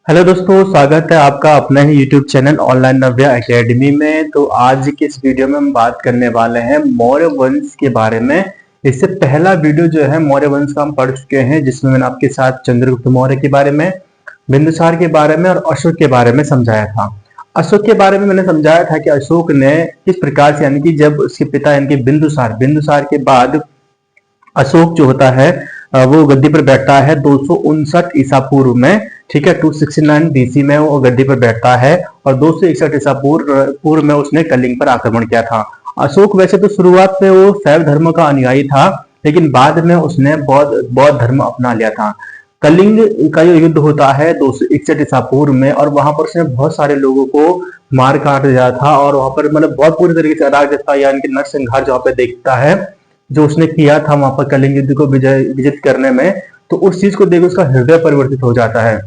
Hello दोस्तों, स्वागत है आपका अपना ही यूट्यूब चैनल ऑनलाइन नव्या एकेडमी में। तो आज की इस वीडियो में हम बात करने वाले हैं मौर्य वंश के बारे में। इससे पहला वीडियो जो है मौर्य वंश का हम पढ़ चुके हैं, जिसमें मैंने आपके साथ चंद्रगुप्त मौर्य के बारे में, बिंदुसार के बारे में और अशोक के बारे में समझाया था। अशोक के बारे में मैंने समझाया था कि अशोक ने किस प्रकार से, यानी कि जब उसके पिता यानी कि बिंदुसार के बाद अशोक जो होता है वो गद्दी पर बैठता है 259 ईसा पूर्व में। ठीक है, 269 बीसी में वो गद्दी पर बैठता है और 261 ईसा पूर्व में उसने कलिंग पर आक्रमण किया था। अशोक वैसे तो शुरुआत में वो शैव धर्म का अनुयायी था, लेकिन बाद में उसने बौद्ध धर्म अपना लिया था। कलिंग का जो युद्ध होता है 261 ईसा पूर्व में, और वहां पर उसने बहुत सारे लोगों को मार काट दिया था, और वहां पर मतलब बहुत पूरी तरीके से अराजकता यानी कि नरसंहार जहाँ पे देखता है जो उसने किया था वहां पर कलिंग युद्ध को विजित करने में, तो उस चीज को देख उसका हृदय परिवर्तित हो जाता है।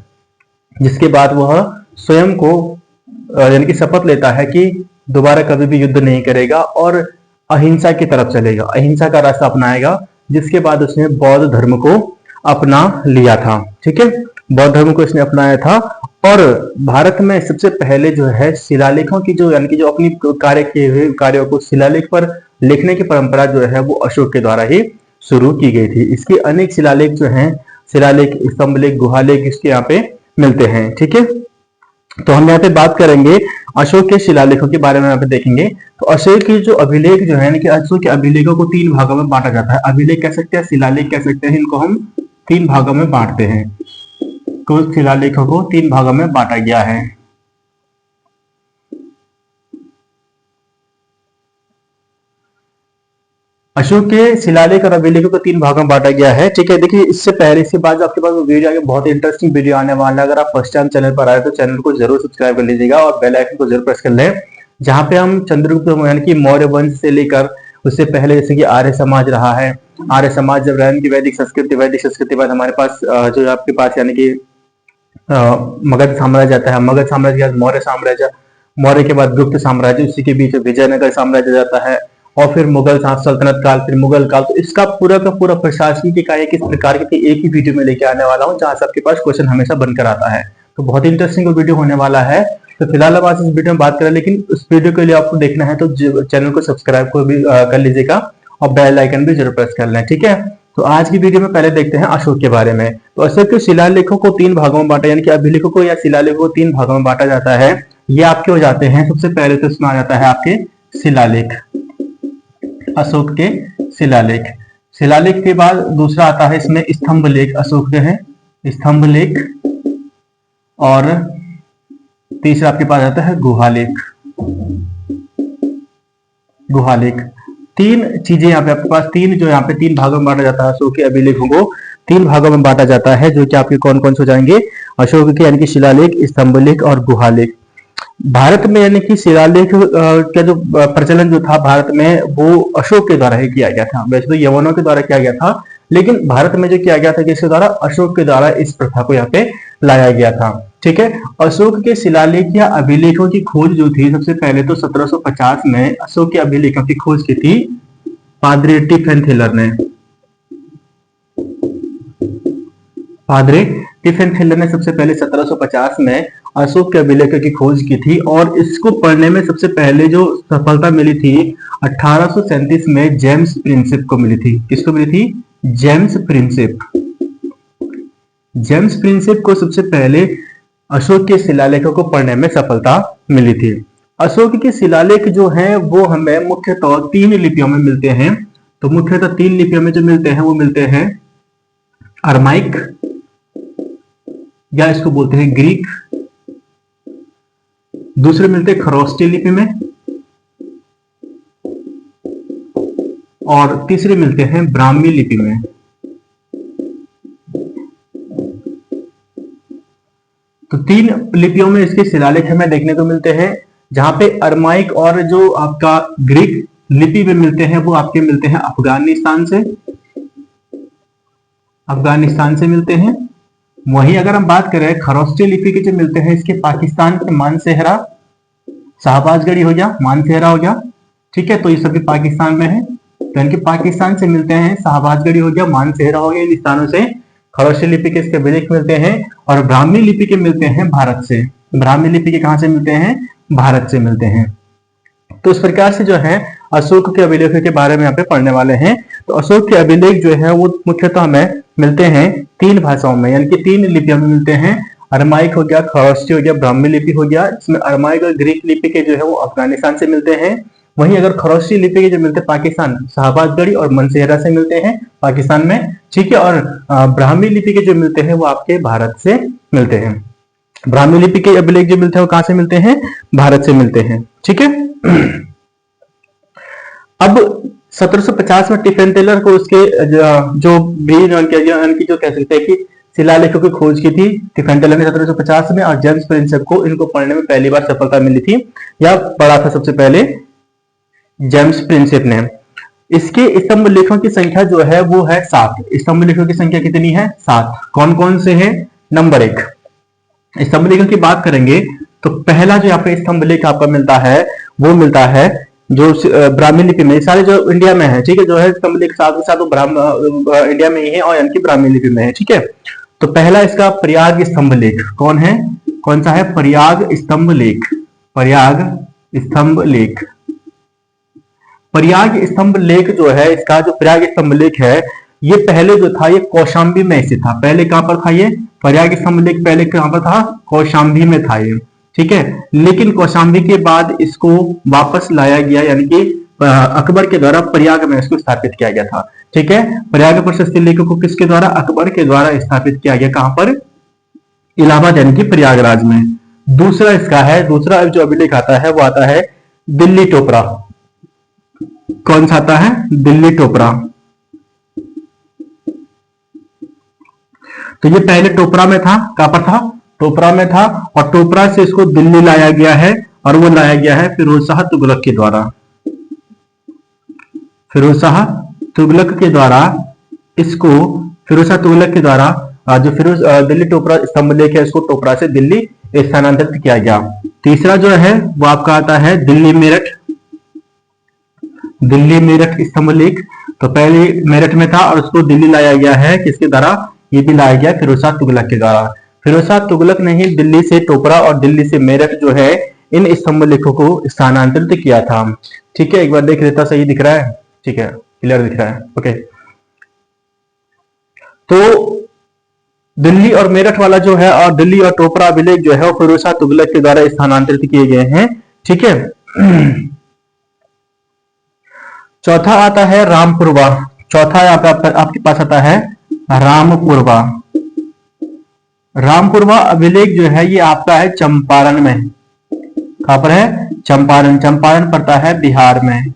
जिसके बाद वह स्वयं को यानी कि शपथ लेता है कि दोबारा कभी भी युद्ध नहीं करेगा और अहिंसा की तरफ चलेगा, अहिंसा का रास्ता अपनाएगा। जिसके बाद उसने बौद्ध धर्म को अपना लिया था। ठीक है, बौद्ध धर्म को इसने अपनाया था। और भारत में सबसे पहले जो है शिलालेखों की जो यानी कि जो अपनी कार्य किए हुए कार्यों को शिलालेख पर लिखने की परंपरा जो है वो अशोक के द्वारा ही शुरू की गई थी। इसके अनेक शिलालेख जो हैं, शिलालेख, स्तंभलेख, गुहालेख इसके यहाँ पे मिलते हैं। ठीक है, तो हम यहाँ पे बात करेंगे अशोक के शिलालेखों के बारे में। यहाँ पे देखेंगे तो अशोक के जो अभिलेख जो है, अशोक के अभिलेखों को 3 भागों में बांटा जाता है। अभिलेख कह सकते हैं, शिलालेख कह सकते हैं, इनको हम 3 भागों में बांटते हैं। तो शिलालेखों को 3 भागों में बांटा गया है। अशोक के शिलालेख और अभिलेखों को 3 भागों में बांटा गया है। ठीक है, देखिए इससे पहले, इसके बाद आपके पास वीडियो आगे बहुत इंटरेस्टिंग वीडियो आने वाला है। अगर आप फर्स्ट टाइम चैनल पर आए तो चैनल को जरूर सब्सक्राइब कर लीजिएगा और बेल आइकन को जरूर प्रेस कर लें, जहां पे हम चंद्रगुप्त यानी कि मौर्य वंश से लेकर उससे पहले जैसे कि आर्य समाज रहा है। आर्य समाज जब रहा कि वैदिक संस्कृति बाद हमारे पास जो आपके पास यानी कि मगध साम्राज्य आता है। मगध साम्राज्य के बाद मौर्य साम्राज्य, मौर्य के बाद गुप्त साम्राज्य, उसी के बीच विजयनगर साम्राज्य जाता है, और फिर मुगल सल्तनत काल, फिर मुगल काल। तो इसका पूरा का पूरा प्रशासनिक इकाई किस प्रकार की थी, एक ही वीडियो में लेके आने वाला हूँ, जहां से आपके पास क्वेश्चन हमेशा बनकर आता है। तो बहुत इंटरेस्टिंग वीडियो होने वाला है। तो फिलहाल अब आज इस वीडियो में बात करें, लेकिन उस वीडियो के लिए आपको देखना है तो चैनल को सब्सक्राइब को भी कर लीजिएगा और बेल आइकन भी जरूर प्रेस कर लें। ठीक है, तो आज की वीडियो में पहले देखते हैं अशोक के बारे में। तो अशोक के शिलालेखों को 3 भागों में बांटा, यानी कि अभिलेखों को या शिलालेखों को 3 भागों में बांटा जाता है। ये आपके हो जाते हैं, सबसे पहले तो इसमें आ जाता है आपके शिलालेख, अशोक के शिलालेख। शिलालेख के बाद दूसरा आता है इसमें स्तंभ लेख, अशोक के हैं स्तंभ लेख, और तीसरा आपके पास आता है गुहालेख। गुहालेख 3 चीजें यहाँ पे आपके पास, 3 जो यहाँ पे 3 भागों में बांटा जाता है। अशोक के अभिलेखों को 3 भागों में बांटा जाता है, जो कि आपके कौन कौन से हो जाएंगे, अशोक के यानी कि शिलालेख, स्तंभलेख और गुहालेख। भारत में यानी कि शिलालेख का जो प्रचलन जो था भारत में, वो अशोक के द्वारा ही किया गया था। वैसे तो यवनों के द्वारा किया गया था, लेकिन भारत में जो किया गया था किसके द्वारा, अशोक के द्वारा इस प्रथा को यहाँ पे लाया गया था। ठीक है, अशोक के शिलालेख या अभिलेखों की खोज जो थी, सबसे पहले तो 1750 में अशोक के अभिलेखों की खोज की थी पादरी टिफेन थिलर ने। पादरी टिफेन थिलर ने सबसे पहले 1750 में अशोक के अभिलेखों की खोज की थी, और इसको पढ़ने में सबसे पहले जो सफलता मिली थी 1837 में जेम्स प्रिंसेप को मिली थी। किसको मिली थी, जेम्स प्रिंसेप। जेम्स प्रिंसेप को सबसे पहले अशोक के शिलालेखों को पढ़ने में सफलता मिली थी। अशोक के शिलालेख जो हैं वो हमें मुख्यतः 3 लिपियों में मिलते हैं। तो मुख्यतः 3 लिपियों में जो मिलते हैं वो मिलते हैं अरमाइक, या इसको बोलते हैं ग्रीक, दूसरे मिलते हैं खरोष्टी लिपि में, और तीसरे मिलते हैं ब्राह्मी लिपि में। तो 3 लिपियों में इसके शिलालेख हमें देखने को मिलते हैं, जहां पे अरमाइक और जो आपका ग्रीक लिपि में मिलते हैं वो आपके मिलते हैं अफगानिस्तान से मिलते हैं। वहीं अगर हम बात करें खरोष्टी लिपि के जो मिलते हैं, इसके पाकिस्तान के मानसेहरा, शाहबाजगढ़ी हो गया, मानसेहरा हो गया। ठीक है, तो ये सभी पाकिस्तान में है, तो इनके पाकिस्तान से मिलते हैं, शाहबाजगढ़ी हो गया, मानसेहरा हो गया, इन स्थानों से खरोष्टी लिपि के इसके अभिलेख मिलते हैं और ब्राह्मी लिपि के मिलते हैं भारत से। ब्राह्मी लिपि के कहां से मिलते हैं? भारत से मिलते हैं। तो इस प्रकार से जो है अशोक के अभिलेखों के बारे में यहाँ पे पढ़ने वाले हैं। तो अशोक के अभिलेख जो है वो मुख्यतः हमें मिलते हैं 3 भाषाओं में, यानी कि 3 लिपियों में मिलते हैं। अरमाइक हो गया, खरोष्टी हो गया, ब्राह्मी लिपि हो गया। इसमें अरमाइक और ग्रीक लिपि के जो है वो अफगानिस्तान से मिलते हैं। वहीं अगर खरोष्टी लिपि के जो मिलते हैं पाकिस्तान, शाहबाजगढ़ी और मनसेहरा से मिलते हैं पाकिस्तान में, ठीक है। और ब्राह्मी लिपि के जो मिलते हैं वो आपके भारत से मिलते हैं। ब्राह्मी लिपि के अभिलेख जो मिलते हैं वो कहां से मिलते हैं? भारत से मिलते हैं, ठीक है। अब 1750 में टिफेन टेलर को उसके जो कह सकते हैं कि शिलालेखों की खोज की थी टिफेन टेलर ने 1750 में, और जेम्स प्रिंसेप को इनको पढ़ने में पहली बार सफलता मिली थी, या पढ़ा था सबसे पहले जेम्स प्रिंसेप ने। इसके स्तंभ लेखों की संख्या जो है वो है 7। स्तंभ लेखों की संख्या कितनी है? 7। कौन कौन से हैं? नंबर 1, स्तंभ लेखों की बात करेंगे तो पहला जो यहाँ पे स्तंभ लेख आपका मिलता है वो मिलता है जो ब्राह्मी लिपि में, सारे जो इंडिया में है, ठीक है, जो है स्तंभ लेख साथ के साथ इंडिया में ही है और यानी कि ब्राह्मी लिपि में है, ठीक है। तो पहला इसका प्रयाग स्तंभ लेख कौन है? कौन सा है? प्रयाग स्तंभ लेख। प्रयाग स्तंभ लेख। प्रयाग स्तंभ लेख जो है, इसका जो प्रयाग स्तंभ लेख है, ये पहले जो था ये कौशाम्बी में स्थित था। पहले कहां पर था ये प्रयाग स्तंभ लेख? पहले कहां पर था? कौशाम्बी में था ये, ठीक है। लेकिन कौशाम्बी के बाद इसको वापस लाया गया, यानी कि अकबर के द्वारा प्रयाग में इसको स्थापित किया गया था, ठीक है। प्रयाग प्रशस्ति लेख को किसके द्वारा? अकबर के द्वारा स्थापित किया गया। कहां पर? इलाहाबाद यानी कि प्रयागराज में। दूसरा इसका है, दूसरा जो अभिलेख आता है वो आता है दिल्ली टोपरा। कौन सा आता है? दिल्ली टोपरा। तो ये पहले टोपरा में था। कहां पर था? टोपरा में था, और टोपरा से इसको दिल्ली लाया गया है, और वो लाया गया है फिरोज शाह तुगलक के द्वारा। फिरोज शाह तुगलक के द्वारा इसको, फिरोज शाह तुगलक के द्वारा जो दिल्ली टोपरा स्तंभ लेख है, इसको टोपरा से दिल्ली स्थानांतरित किया गया। तीसरा जो है वो आपका आता है दिल्ली मेरठ। दिल्ली मेरठ स्तंभ लेख, तो पहले मेरठ में था और उसको दिल्ली लाया गया है, किसके द्वारा? ये भी लाया गया फिरोज शाह तुगलक के द्वारा। फिरोज शाह तुगलक ने ही दिल्ली से टोपरा और दिल्ली से मेरठ जो है इन स्तंभ लेखों को स्थानांतरित किया था, ठीक है। एक बार देख लेता, सही दिख रहा है? ठीक है, क्लियर दिख रहा है, ओके। तो दिल्ली और मेरठ वाला जो है, और दिल्ली और टोपरा अभिलेख जो है वो फिरोज शाह तुगलक के द्वारा स्थानांतरित किए गए हैं, ठीक है। चौथा आता है रामपुरवा। चौथा आपके पास आता है रामपुरवा। रामपुरवा अभिलेख जो है ये आपका है चंपारण में। कहां पर है? चंपारण। चंपारण पड़ता है बिहार में।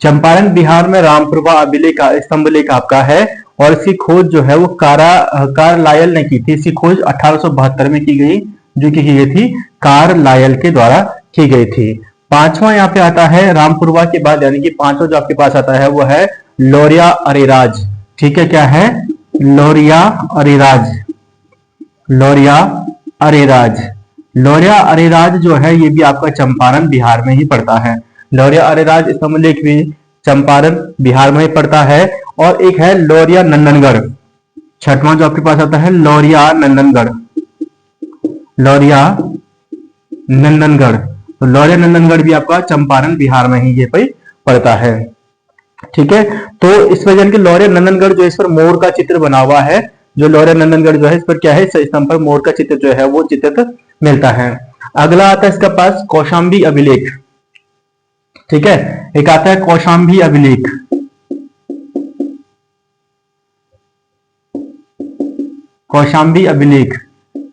चंपारण बिहार में रामपुरवा अभिलेख स्तंभ लेख आपका है, और इसकी खोज जो है वो कार्लायल ने की थी। इसकी खोज 1872 में की गई, जो की गई थी कार्लायल के द्वारा की गई थी। पांचवा यहाँ पे आता है रामपुरवा के बाद, यानी कि पांचवा जो आपके पास आता है वो है लौरिया अरेराज, ठीक है। क्या है? लौरिया अरेराज। लौरिया अरेराज। लौरिया अरेराज जो है ये भी आपका चंपारण बिहार में ही पड़ता है। लौरिया अरेराज स्तंभ लेख भी चंपारण बिहार में ही पड़ता है। और एक है लौरिया नंदनगढ़। छठवां जो आपके पास आता है लौरिया नंदनगढ़। लौरिया नंदनगढ़, तो लौरिया नंदनगढ़ भी आपका चंपारण बिहार में ही ये पे पड़ता है, ठीक है। तो इस वजह के लौरिया नंदनगढ़ जो इस पर मोर का चित्र बना हुआ है, जो लौरिया नंदनगढ़ जो है इस पर क्या है, स्तंभ पर मोर का चित्र जो है वो चित्रित मिलता है। अगला आता है इसका पास कौशाम्बी अभिलेख, ठीक है। एक आता है कौशाम्बी अभिलेख। कौशाम्बी अभिलेख।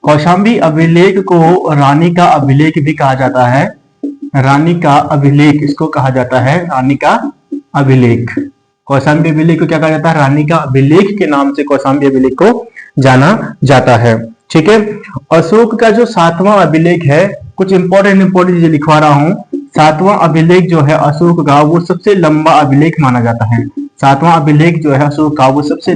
कौशाम्बी अभिलेख को रानी का अभिलेख भी कहा जाता है। रानी का अभिलेख इसको कहा जाता है, रानी का अभिलेख। कौशाम्बी अभिलेख को क्या कहा जाता है? रानी का अभिलेख के नाम से कौशाम्बी अभिलेख को जाना जाता है, ठीक है। अशोक का जो 7वां अभिलेख है, कुछ इंपॉर्टेंट चीजें लिखवा रहा हूं। 7वां अभिलेख जो है अशोक का वो सबसे लंबा अभिलेख माना जाता है। 7वां अभिलेख जो है अशोक का वो सबसे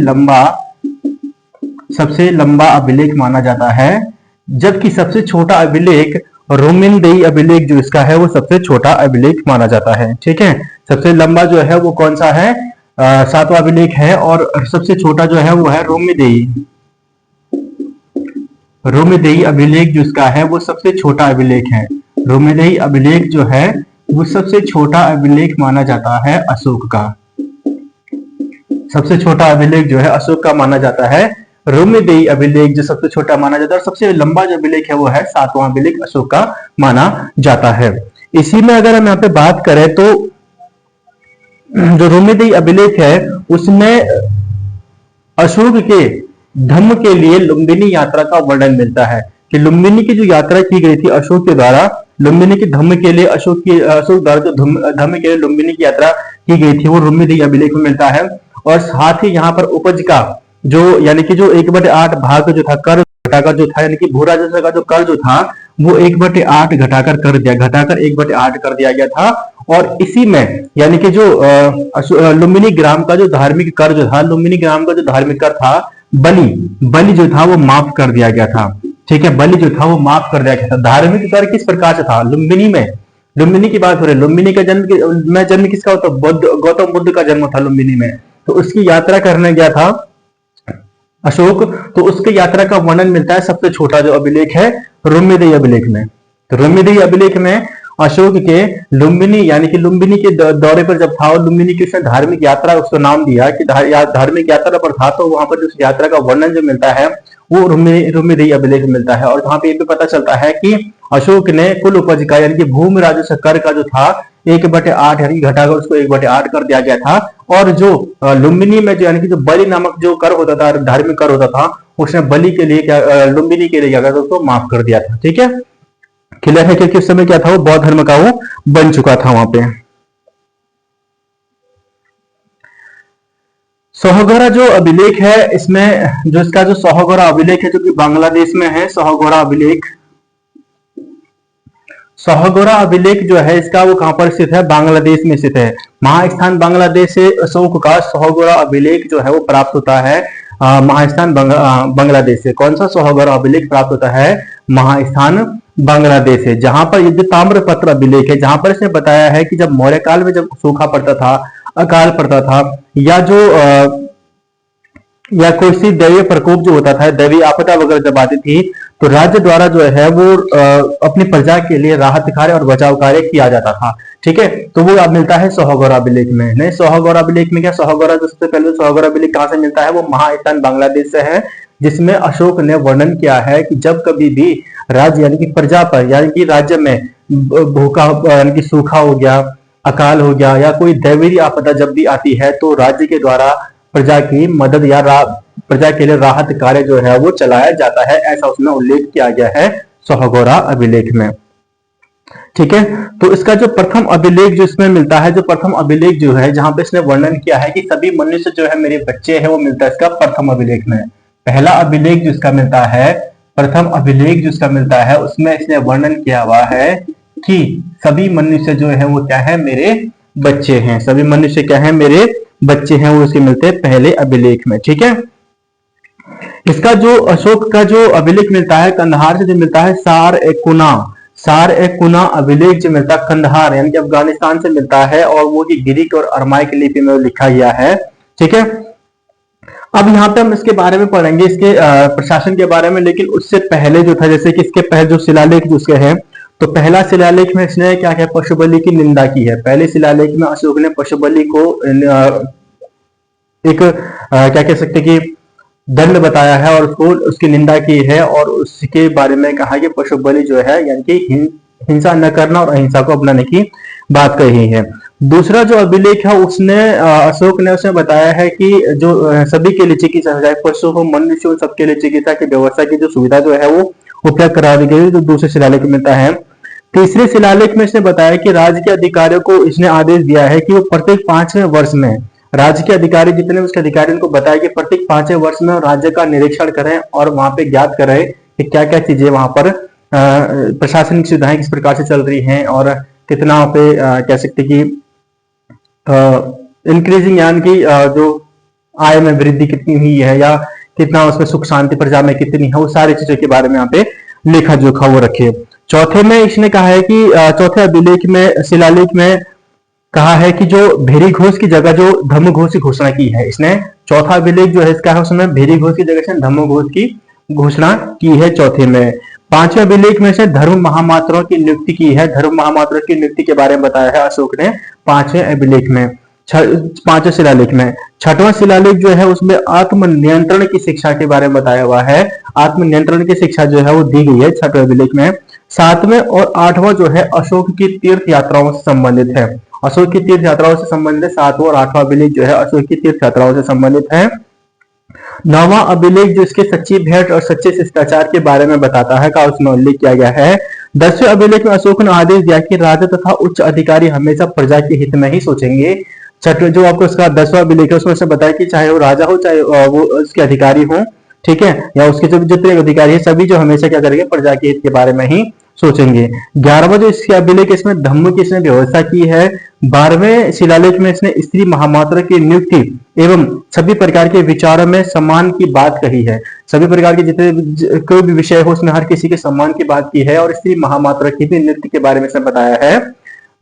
लंबा अभिलेख माना जाता है, जबकि सबसे छोटा अभिलेख रोमिनदेई अभिलेख जो इसका है वो सबसे छोटा अभिलेख माना जाता है, ठीक है। सबसे लंबा जो है वो कौन सा है? सातवां अभिलेख है। और सबसे छोटा जो है वो है रोमिदेई। रोमिदेई अभिलेख जो इसका है वो सबसे छोटा अभिलेख है। रोमिदेई अभिलेख जो है वो सबसे छोटा अभिलेख माना जाता है अशोक का। सबसे छोटा अभिलेख जो है अशोक का माना जाता है। रोमिदेई अभिलेख जो सबसे छोटा माना जाता है, और सबसे लंबा जो अभिलेख है वो है सातवां अभिलेख अशोक का माना जाता है। इसी में अगर हम यहाँ पे बात करें तो जो रोमिदेई अभिलेख है उसमें अशोक के धम्म के लिए लुम्बिनी यात्रा का वर्णन मिलता है कि लुम्बिनी की जो यात्रा की गई थी अशोक के द्वारा, लुम्बिनी के धम्म के लिए अशोक द्वारा जो धम्म के लिए लुम्बिनी की यात्रा की गई थी वो रोमिदेई अभिलेख में मिलता है। और साथ ही यहाँ पर उपज का जो यानी कि जो 1/8 भाग जो था कर घटाकर जो था, यानी कि भू राजस्व का जो कर जो था वो 1/8 घटाकर 1/8 कर दिया गया था। और इसी में यानी कि जो लुम्बिनी ग्राम का जो धार्मिक कर जो था, लुम्बिनी ग्राम का जो धार्मिक कर था, बलि जो था वो माफ कर दिया गया था। ठीक है, बलि जो था वो माफ कर दिया गया था। धार्मिक कर किस प्रकार से था लुम्बिनी में, लुम्बिनी की बात हो रही है, लुम्बिनी का जन्म किसका होता, गौतम बुद्ध का जन्म था लुम्बिनी में। तो उसकी यात्रा करने गया था अशोक, तो उसकी यात्रा का वर्णन मिलता है सबसे छोटा जो अभिलेख है रोमिदेई अभिलेख में। तो रोमिदेई अभिलेख में अशोक के लुम्बिनी यानी कि लुम्बिनी के दौरे पर जब था और लुम्बिनी की उसने धार्मिक यात्रा उसको नाम दिया कि धार्मिक यात्रा पर था, तो वहां पर उस यात्रा का वर्णन जो मिलता है वो रोमिदेई अभिलेख में मिलता है। और वहां पे ये भी पता चलता है कि अशोक ने कुल उपज का यानी कि भूमि राजस्व कर का जो था 1/8 यानी घटाकर उसको 1/8 कर दिया गया था। और जो लुम्बिनी में जो यानी कि जो बलि नामक जो कर होता था, धार्मिक कर होता था, उसने बलि के लिए क्या लुम्बिनी के लिए क्या था उसको माफ कर दिया था। ठीक है, क्लियर है, क्योंकि उस समय क्या था वो बौद्ध धर्म का वो बन चुका था वहां पे। सोहगोरा जो अभिलेख है, इसमें जो इसका जो सोहगोरा अभिलेख है जो कि बांग्लादेश में है, सोहगोरा अभिलेख, सोहगोरा अभिलेख जो है इसका वो कहां पर स्थित है, बांग्लादेश में स्थित है। महास्थान बांग्लादेश से अशोक का सोहगोरा अभिलेख जो है वो प्राप्त होता है महास्थान बांग्लादेश से। कौन सा सोहगोरा अभिलेख प्राप्त होता है, महास्थान बांग्लादेश है। जहां पर ये जो ताम्रपत्र अभिलेख है, जहां पर इसने बताया है कि जब मौर्य काल में जब सूखा पड़ता था, अकाल पड़ता था, या जो या कोई सी दैवीय प्रकोप जो होता था, दैवीय आपदा वगैरह जब आती थी, तो राज्य द्वारा जो है वो अपनी प्रजा के लिए राहत कार्य और बचाव कार्य किया जाता था। ठीक है, तो वो अब मिलता है सोहगोरा अभिलेख में। नहीं, सोहगोरा अभिलेख में क्या, सोहगोरा जो सबसे पहले सोहगोरा अभिलेख कहां से मिलता है, वो महास्थान बांग्लादेश से है, जिसमें अशोक ने वर्णन किया है कि जब कभी भी राज्य यानी कि प्रजा पर यानी कि राज्य में भूखा यानी कि सूखा हो गया, अकाल हो गया, या कोई दैवीय आपदा जब भी आती है, तो राज्य के द्वारा प्रजा की मदद या प्रजा के लिए राहत कार्य जो है वो चलाया जाता है, ऐसा उसमें उल्लेख किया गया है सोहगोरा अभिलेख में। ठीक है, तो इसका जो प्रथम अभिलेख जो इसमें मिलता है, जो प्रथम अभिलेख जो है जहां पे इसने वर्णन किया है कि सभी मनुष्य जो है मेरे बच्चे हैं, वो मिलता है इसका प्रथम अभिलेख में। पहला अभिलेख जो इसका मिलता है, प्रथम अभिलेख जो इसका मिलता है, उसमें इसने वर्णन किया हुआ है कि सभी मनुष्य जो है वो क्या है, मेरे बच्चे हैं। सभी मनुष्य क्या है, मेरे बच्चे हैं, वो इसके मिलते हैं पहले अभिलेख में। ठीक है, इसका जो अशोक का जो अभिलेख मिलता है कंधार से जो मिलता है, सार ए कुना अभिलेख जो मिलता है कंधार यानी कि अफगानिस्तान से मिलता है, और वो ग्रीक और अरमाइक लिपि में लिखा गया है। ठीक है, अब यहाँ पे हम इसके बारे में पढ़ेंगे, इसके प्रशासन के बारे में, लेकिन उससे पहले जो था, जैसे कि इसके पहले जो शिलालेख जो उसके हैं, तो पहला शिलालेख में इसने क्या किया, पशु बलि की निंदा की है। पहले शिलालेख में अशोक ने पशु बलि को एक क्या कह सकते कि दंड बताया है और उसको उसकी निंदा की है, और उसके बारे में कहा कि पशु बलि जो है यानी कि हिंसा न करना और अहिंसा को अपनाने की बात कही है। दूसरा जो अभिलेख है उसने अशोक ने उसने बताया है कि जो सभी के लिए चिकित्सा, चाहे पशु हो मनुष्य हो, सबके लिए चिकित्सा की व्यवस्था की जो सुविधा जो है वो उपलब्ध करा दी गई, जो दूसरे शिलालेख में मिलता है। तीसरे शिलालेख में इसने बताया कि राज्य के अधिकारियों को इसने आदेश दिया है कि वो प्रत्येक 5वें वर्ष में, राज्य के अधिकारी जितने उसके अधिकारी उनको बताया कि प्रत्येक 5वें वर्ष में राज्य का निरीक्षण करें और वहां पे ज्ञात करें कि क्या क्या चीजें वहां पर प्रशासनिक सुविधाएं किस प्रकार से चल रही हैं, और कितना वहां पे कह सकते कि इंक्रीजिंग यानी कि जो आय में वृद्धि कितनी हुई है, या कितना उसमें सुख शांति प्रजा में कितनी है, वो सारी चीजों के बारे में यहाँ पे लेखा जोखा वो रखे। चौथे में इसने कहा है कि चौथे अभिलेख में शिलालेख में कहा है कि जो भेरी घोष की जगह जो धम्म घोष की घोषणा की है इसने, चौथा अभिलेख जो है इसका है उसमें भेरी घोष की जगह से धम्म घोष की घोषणा की है चौथे में। पांचवें अभिलेख में से धर्म महामात्रों की नियुक्ति की है, धर्म महामात्रों की नियुक्ति के बारे में बताया है अशोक ने पांचवें अभिलेख में, पांचवें शिलालेख में। छठवां शिलालेख जो है उसमें आत्मनियंत्रण की शिक्षा के बारे में बताया हुआ है, आत्मनियंत्रण की शिक्षा जो है वो दी गई है छठवें अभिलेख में। सातवें और आठवां जो है अशोक की तीर्थ यात्राओं से संबंधित है, अशोक की तीर्थ यात्राओं से संबंधित सातवां और आठवां अभिलेख जो है अशोक की तीर्थ यात्राओं से संबंधित है। नौवां अभिलेख जो इसके सच्ची भेंट और सच्चे शिष्टाचार के बारे में बताता है का उसमें उल्लेख किया गया है। 10वें अभिलेख में अशोक ने आदेश दिया कि राजा तथा उच्च अधिकारी हमेशा प्रजा के हित में ही सोचेंगे। छठवें जो आपको इसका 10वां अभिलेख है उसमें से बताया कि चाहे वो राजा हो चाहे वो उसके अधिकारी हो, ठीक है, या उसके जो जितने अधिकारी है सभी जो हमेशा क्या करेंगे, प्रजा के हित के बारे में ही सोचेंगे। 11वां जो इसके अभिलेख इसमें धम्म की इसने व्यवस्था की है। 12वें शिलालेख में इसने स्त्री महामात्र की नियुक्ति एवं सभी प्रकार के विचारों में सम्मान की बात कही है, सभी प्रकार के जितने कोई भी विषय हो उसमें हर किसी के सम्मान की बात की है और स्त्री महामात्र की भी नियुक्ति के बारे में इसने बताया है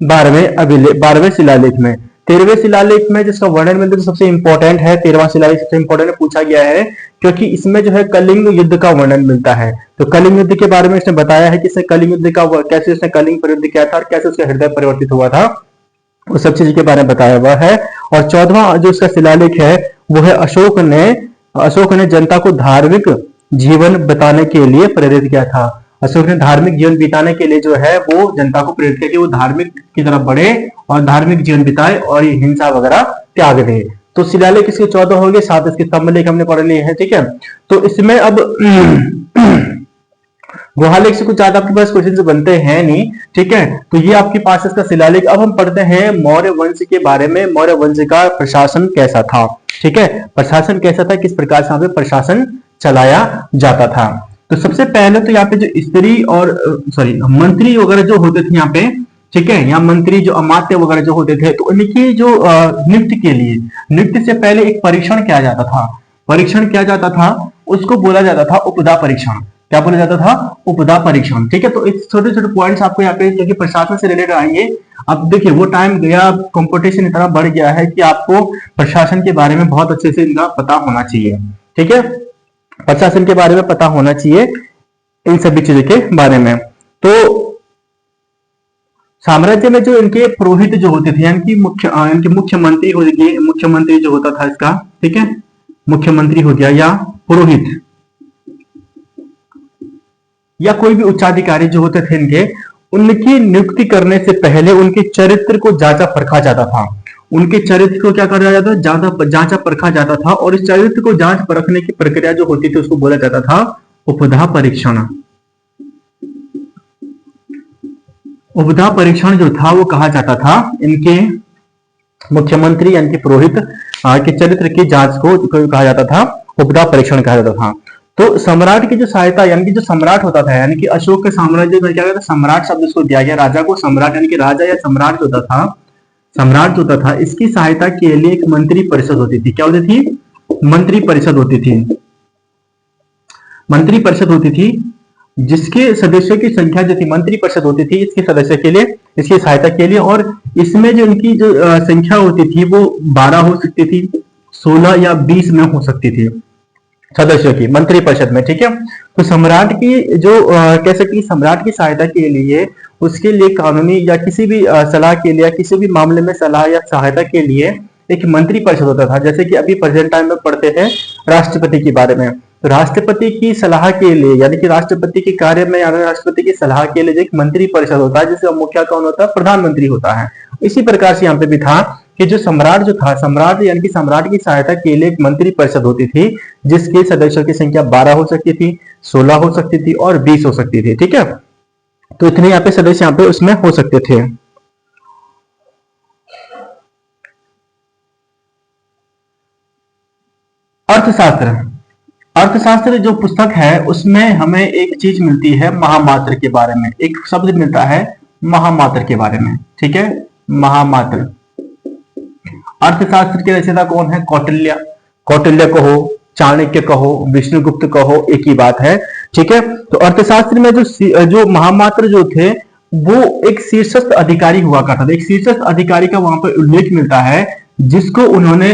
12वें शिलालेख में। 13वें शिलालेख में जिसका वर्णन मिलता है सबसे इंपॉर्टेंट है, 13वां शिलालेख सबसे इंपॉर्टेंट पूछा गया है क्योंकि इसमें जो है कलिंग युद्ध का वर्णन मिलता है। तो कलिंग युद्ध के बारे में इसने बताया है कि इसने कलिंग युद्ध का कैसे उसने कलिंग पर युद्ध किया था और कैसे उसका हृदय परिवर्तित हुआ था, उस सब चीज के बारे में बताया हुआ है। और 14वां जो उसका शिलालेख है वो है अशोक ने जनता को धार्मिक जीवन बिताने के लिए प्रेरित किया था। अशोक ने धार्मिक जीवन बिताने के लिए जो है वो जनता को प्रेरित किया कि वो धार्मिक की तरफ बढ़े और धार्मिक जीवन बिताए और ये हिंसा वगैरह त्याग दे। तो शिलालेख इसके 14 हो गए, 7 इसके स्तंभलेख हमने पढ़ लिए हैं, ठीक है। तो इसमें अब गुहालेख से कुछ ज्यादा आपके पास क्वेश्चन बनते हैं नहीं, ठीक है। तो ये आपके पास इसका शिलालेख। अब हम पढ़ते हैं मौर्य वंश के बारे में, मौर्य वंश का प्रशासन कैसा था, ठीक है, प्रशासन कैसा था, किस प्रकार से यहाँ पे प्रशासन चलाया जाता था। तो सबसे पहले तो यहाँ पे जो स्त्री और मंत्री वगैरह जो होते थे यहाँ पे, ठीक है, यहाँ मंत्री जो अमात्य वगैरह जो होते थे तो उनकी जो नियुक्ति के लिए, नियुक्ति से पहले एक परीक्षण किया जाता था, परीक्षण किया जाता था, उसको बोला जाता था उपदा परीक्षण। क्या बोला जाता था? उपदा परीक्षण, ठीक है। तो इस छोटे छोटे पॉइंट्स आपको यहाँ पे जो कि प्रशासन से रिलेटेड आएंगे। अब देखिए वो टाइम गया, कंपटीशन इतना बढ़ गया है कि आपको प्रशासन के बारे में बहुत अच्छे से इनका पता होना चाहिए, ठीक है, प्रशासन के बारे में पता होना चाहिए इन सभी चीजों के बारे में। तो साम्राज्य में जो इनके पुरोहित जो होते थे, इनकी मुख्यमंत्री हो गए, मुख्यमंत्री जो होता था इसका, ठीक है, मुख्यमंत्री हो गया या पुरोहित या कोई भी उच्चाधिकारी जो होते थे इनके, उनकी नियुक्ति करने से पहले उनके चरित्र को जांचा परखा जाता था। उनके चरित्र को क्या करा जाता था? जांचा परखा जाता था। और इस चरित्र को जांच परखने की प्रक्रिया जो होती थी उसको बोला जाता था उपधा परीक्षण। उपधा परीक्षण जो था वो कहा जाता था इनके मुख्यमंत्री यानी कि पुरोहित के चरित्र की जांच को कहा जाता था उपधा परीक्षण कहा जाता था। तो सम्राट की जो सहायता, यानी कि जो सम्राट होता था, यानी कि अशोक के साम्राज्य में क्या कहता था, सम्राट शब्द इसको दिया गया, राजा को सम्राट, यानी कि राजा या सम्राट जो होता था, सम्राट जो होता था, इसकी सहायता के लिए एक मंत्री परिषद होती थी। क्या होती थी? मंत्री परिषद होती थी। मंत्री परिषद होती थी जिसके सदस्यों की संख्या जो थी, मंत्री परिषद होती थी इसके सदस्य के लिए, इसकी सहायता के लिए। और इसमें जो इनकी जो संख्या होती थी वो 12 हो सकती थी, 16 या 20 में हो सकती थी सदस्यों की मंत्री परिषद में, ठीक है। तो सम्राट की जो कह सकते सम्राट की सहायता के लिए, उसके लिए कानूनी या किसी भी सलाह के लिए, किसी भी मामले में सलाह या सहायता के लिए एक मंत्री परिषद होता था। जैसे कि अभी प्रेजेंट टाइम में पढ़ते हैं राष्ट्रपति के बारे में, तो राष्ट्रपति की सलाह के लिए, यानी कि राष्ट्रपति के कार्य में या राष्ट्रपति की सलाह के लिए एक मंत्री परिषद होता है जिसका मुखिया कौन होता है? प्रधानमंत्री होता है। इसी प्रकार से यहाँ पे भी था कि जो सम्राट जो था, सम्राट यानी कि सम्राट की सहायता के लिए एक मंत्री परिषद होती थी जिसके सदस्यों की संख्या 12 हो सकती थी, 16 हो सकती थी और 20 हो सकती थी, ठीक है। तो इतने यहाँ पे सदस्य यहाँ पे उसमें हो सकते थे। अर्थशास्त्र, अर्थशास्त्र जो पुस्तक है उसमें हमें एक चीज मिलती है महामात्र के बारे में, एक शब्द मिलता है महामात्र के बारे में, ठीक है, महामात्र। अर्थशास्त्र के रचयिता कौन है? कौटिल्य। कौटिल्य कहो, चाणक्य कहो, विष्णुगुप्त कहो, एक ही बात है, ठीक है। तो अर्थशास्त्र में जो महामात्र जो थे वो एक शीर्षस्थ अधिकारी हुआ करता था। एक शीर्षस्थ अधिकारी का वहां पर उल्लेख मिलता है जिसको उन्होंने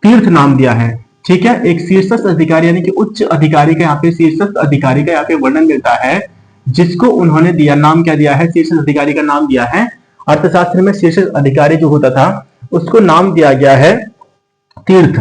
तीर्थ नाम दिया है। ठीक है, एक शीर्षस्थ अधिकारी यानी कि उच्च अधिकारी का यहाँ पे शीर्षस्थ अधिकारी का यहाँ पे वर्णन मिलता है जिसको उन्होंने दिया नाम क्या दिया है, शीर्षस्थ अधिकारी का नाम दिया है। अर्थशास्त्र में शीर्षस्थ अधिकारी जो होता था उसको नाम दिया गया है तीर्थ।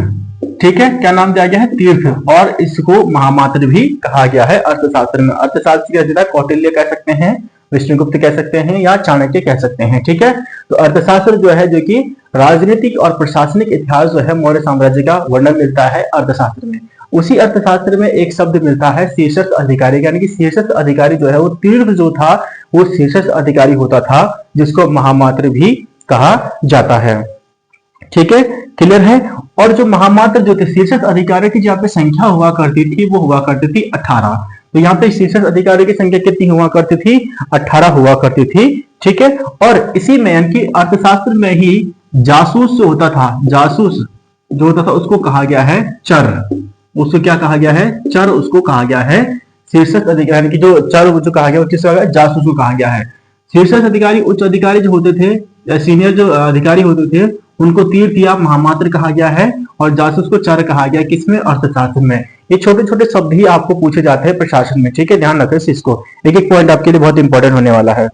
ठीक है, क्या नाम दिया गया है, तीर्थ। और इसको महामात्र भी कहा गया है अर्थशास्त्र में। अर्थशास्त्र की रचना कौटिल्य कह सकते हैं, विष्णुगुप्त कह सकते हैं या चाणक्य कह सकते हैं। ठीक है, तो अर्थशास्त्र जो है जो कि राजनीतिक और प्रशासनिक इतिहास जो है मौर्य साम्राज्य का वर्णन मिलता है अर्थशास्त्र में। उसी अर्थशास्त्र में एक शब्द मिलता है शीर्षस्थ अधिकारी, यानी कि शीर्षस्थ अधिकारी जो है वो तीर्थ जो था वो शीर्षस्थ अधिकारी होता था जिसको महामात्र भी कहा जाता है। ठीक है, क्लियर है। और जो महामात्र जो थे शीर्षस्थ अधिकारी की जहाँ पे संख्या हुआ करती थी वो हुआ करती थी 18। तो यहाँ पे शीर्षस्थ अधिकारी की संख्या कितनी हुआ करती थी, 18 हुआ करती थी। ठीक है, और इसी में यानी कि अर्थशास्त्र में ही जासूस जो होता था, जासूस जो होता था उसको कहा गया है चर। उसको क्या कहा गया है, चर उसको कहा गया है। शीर्षस्थ अधिकारी की जो चर जो कहा गया किसको कहा गया, जासूस को कहा गया है। शीर्षस्थ अधिकारी उच्च अधिकारी जो होते थे या सीनियर जो अधिकारी होते थे उनको तीर्थ या महामात्र कहा गया है और जासूस को चर कहा गया। किसमें, अर्थशास्त्र में। ये छोटे छोटे शब्द ही आपको पूछे जाते हैं प्रशासन में। ठीक है, ध्यान रखें इसको, एक एक पॉइंट आपके लिए बहुत इंपॉर्टेंट होने वाला है।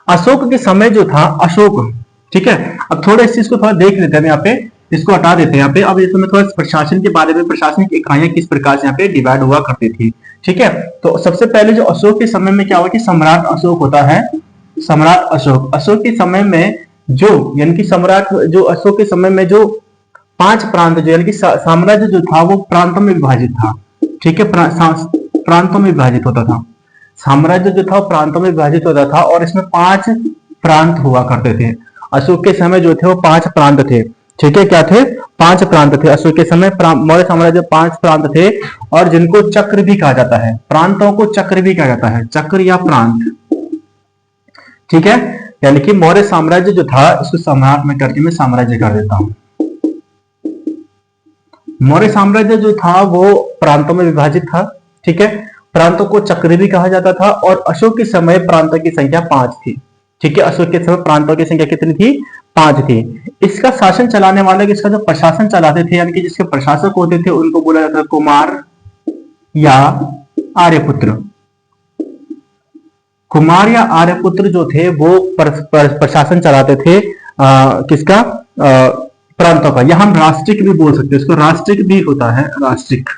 अशोक के समय जो था, अशोक, ठीक है, अब थोड़ा इस चीज को थोड़ा देख लेते हैं यहाँ पे, इसको हटा देते हैं यहाँ पे। अब इसमें थोड़ा प्रशासन के बारे में, प्रशासनिक इकाइयां किस प्रकार से यहाँ पे डिवाइड हुआ करती थी। ठीक है, तो सबसे पहले जो अशोक के समय में क्या हुआ कि सम्राट अशोक होता है, सम्राट अशोक। अशोक के समय में जो यानी कि सम्राट जो अशोक के समय में जो 5 प्रांत जो यानी कि साम्राज्य जो था वो प्रांतों में विभाजित था। ठीक है, प्रांतों में विभाजित होता था। साम्राज्य जो था प्रांतों में विभाजित होता था और इसमें 5 प्रांत हुआ करते थे। अशोक के समय जो थे वो 5 प्रांत थे। ठीक है, क्या थे, 5 प्रांत थे। अशोक के समय मौर्य साम्राज्य 5 प्रांत थे और जिनको चक्र भी कहा जाता है। प्रांतों को चक्र भी कहा जाता है, चक्र या प्रांत। ठीक है, यानी कि मौर्य साम्राज्य जो था, इसको सम्राट में करके मैं साम्राज्य कर देता हूं। मौर्य साम्राज्य जो था वो प्रांतों में विभाजित था। ठीक है, प्रांतों को चक्र भी कहा जाता था और अशोक के समय प्रांतों की संख्या 5 थी। ठीक है, अशोक के समय प्रांतों की संख्या कितनी थी, 5 थी। इसका शासन चलाने वाले, इसका जो प्रशासन चलाते थे यानी कि जिसके प्रशासक होते थे उनको बोला जाता था कुमार या आर्यपुत्र। कुमार या आर्यपुत्र जो थे वो प्रशासन चलाते थे किसका, प्रांतों का। या हम राष्ट्रिक भी बोल सकते हैं, इसको राष्ट्रिक भी होता है, राष्ट्रिक।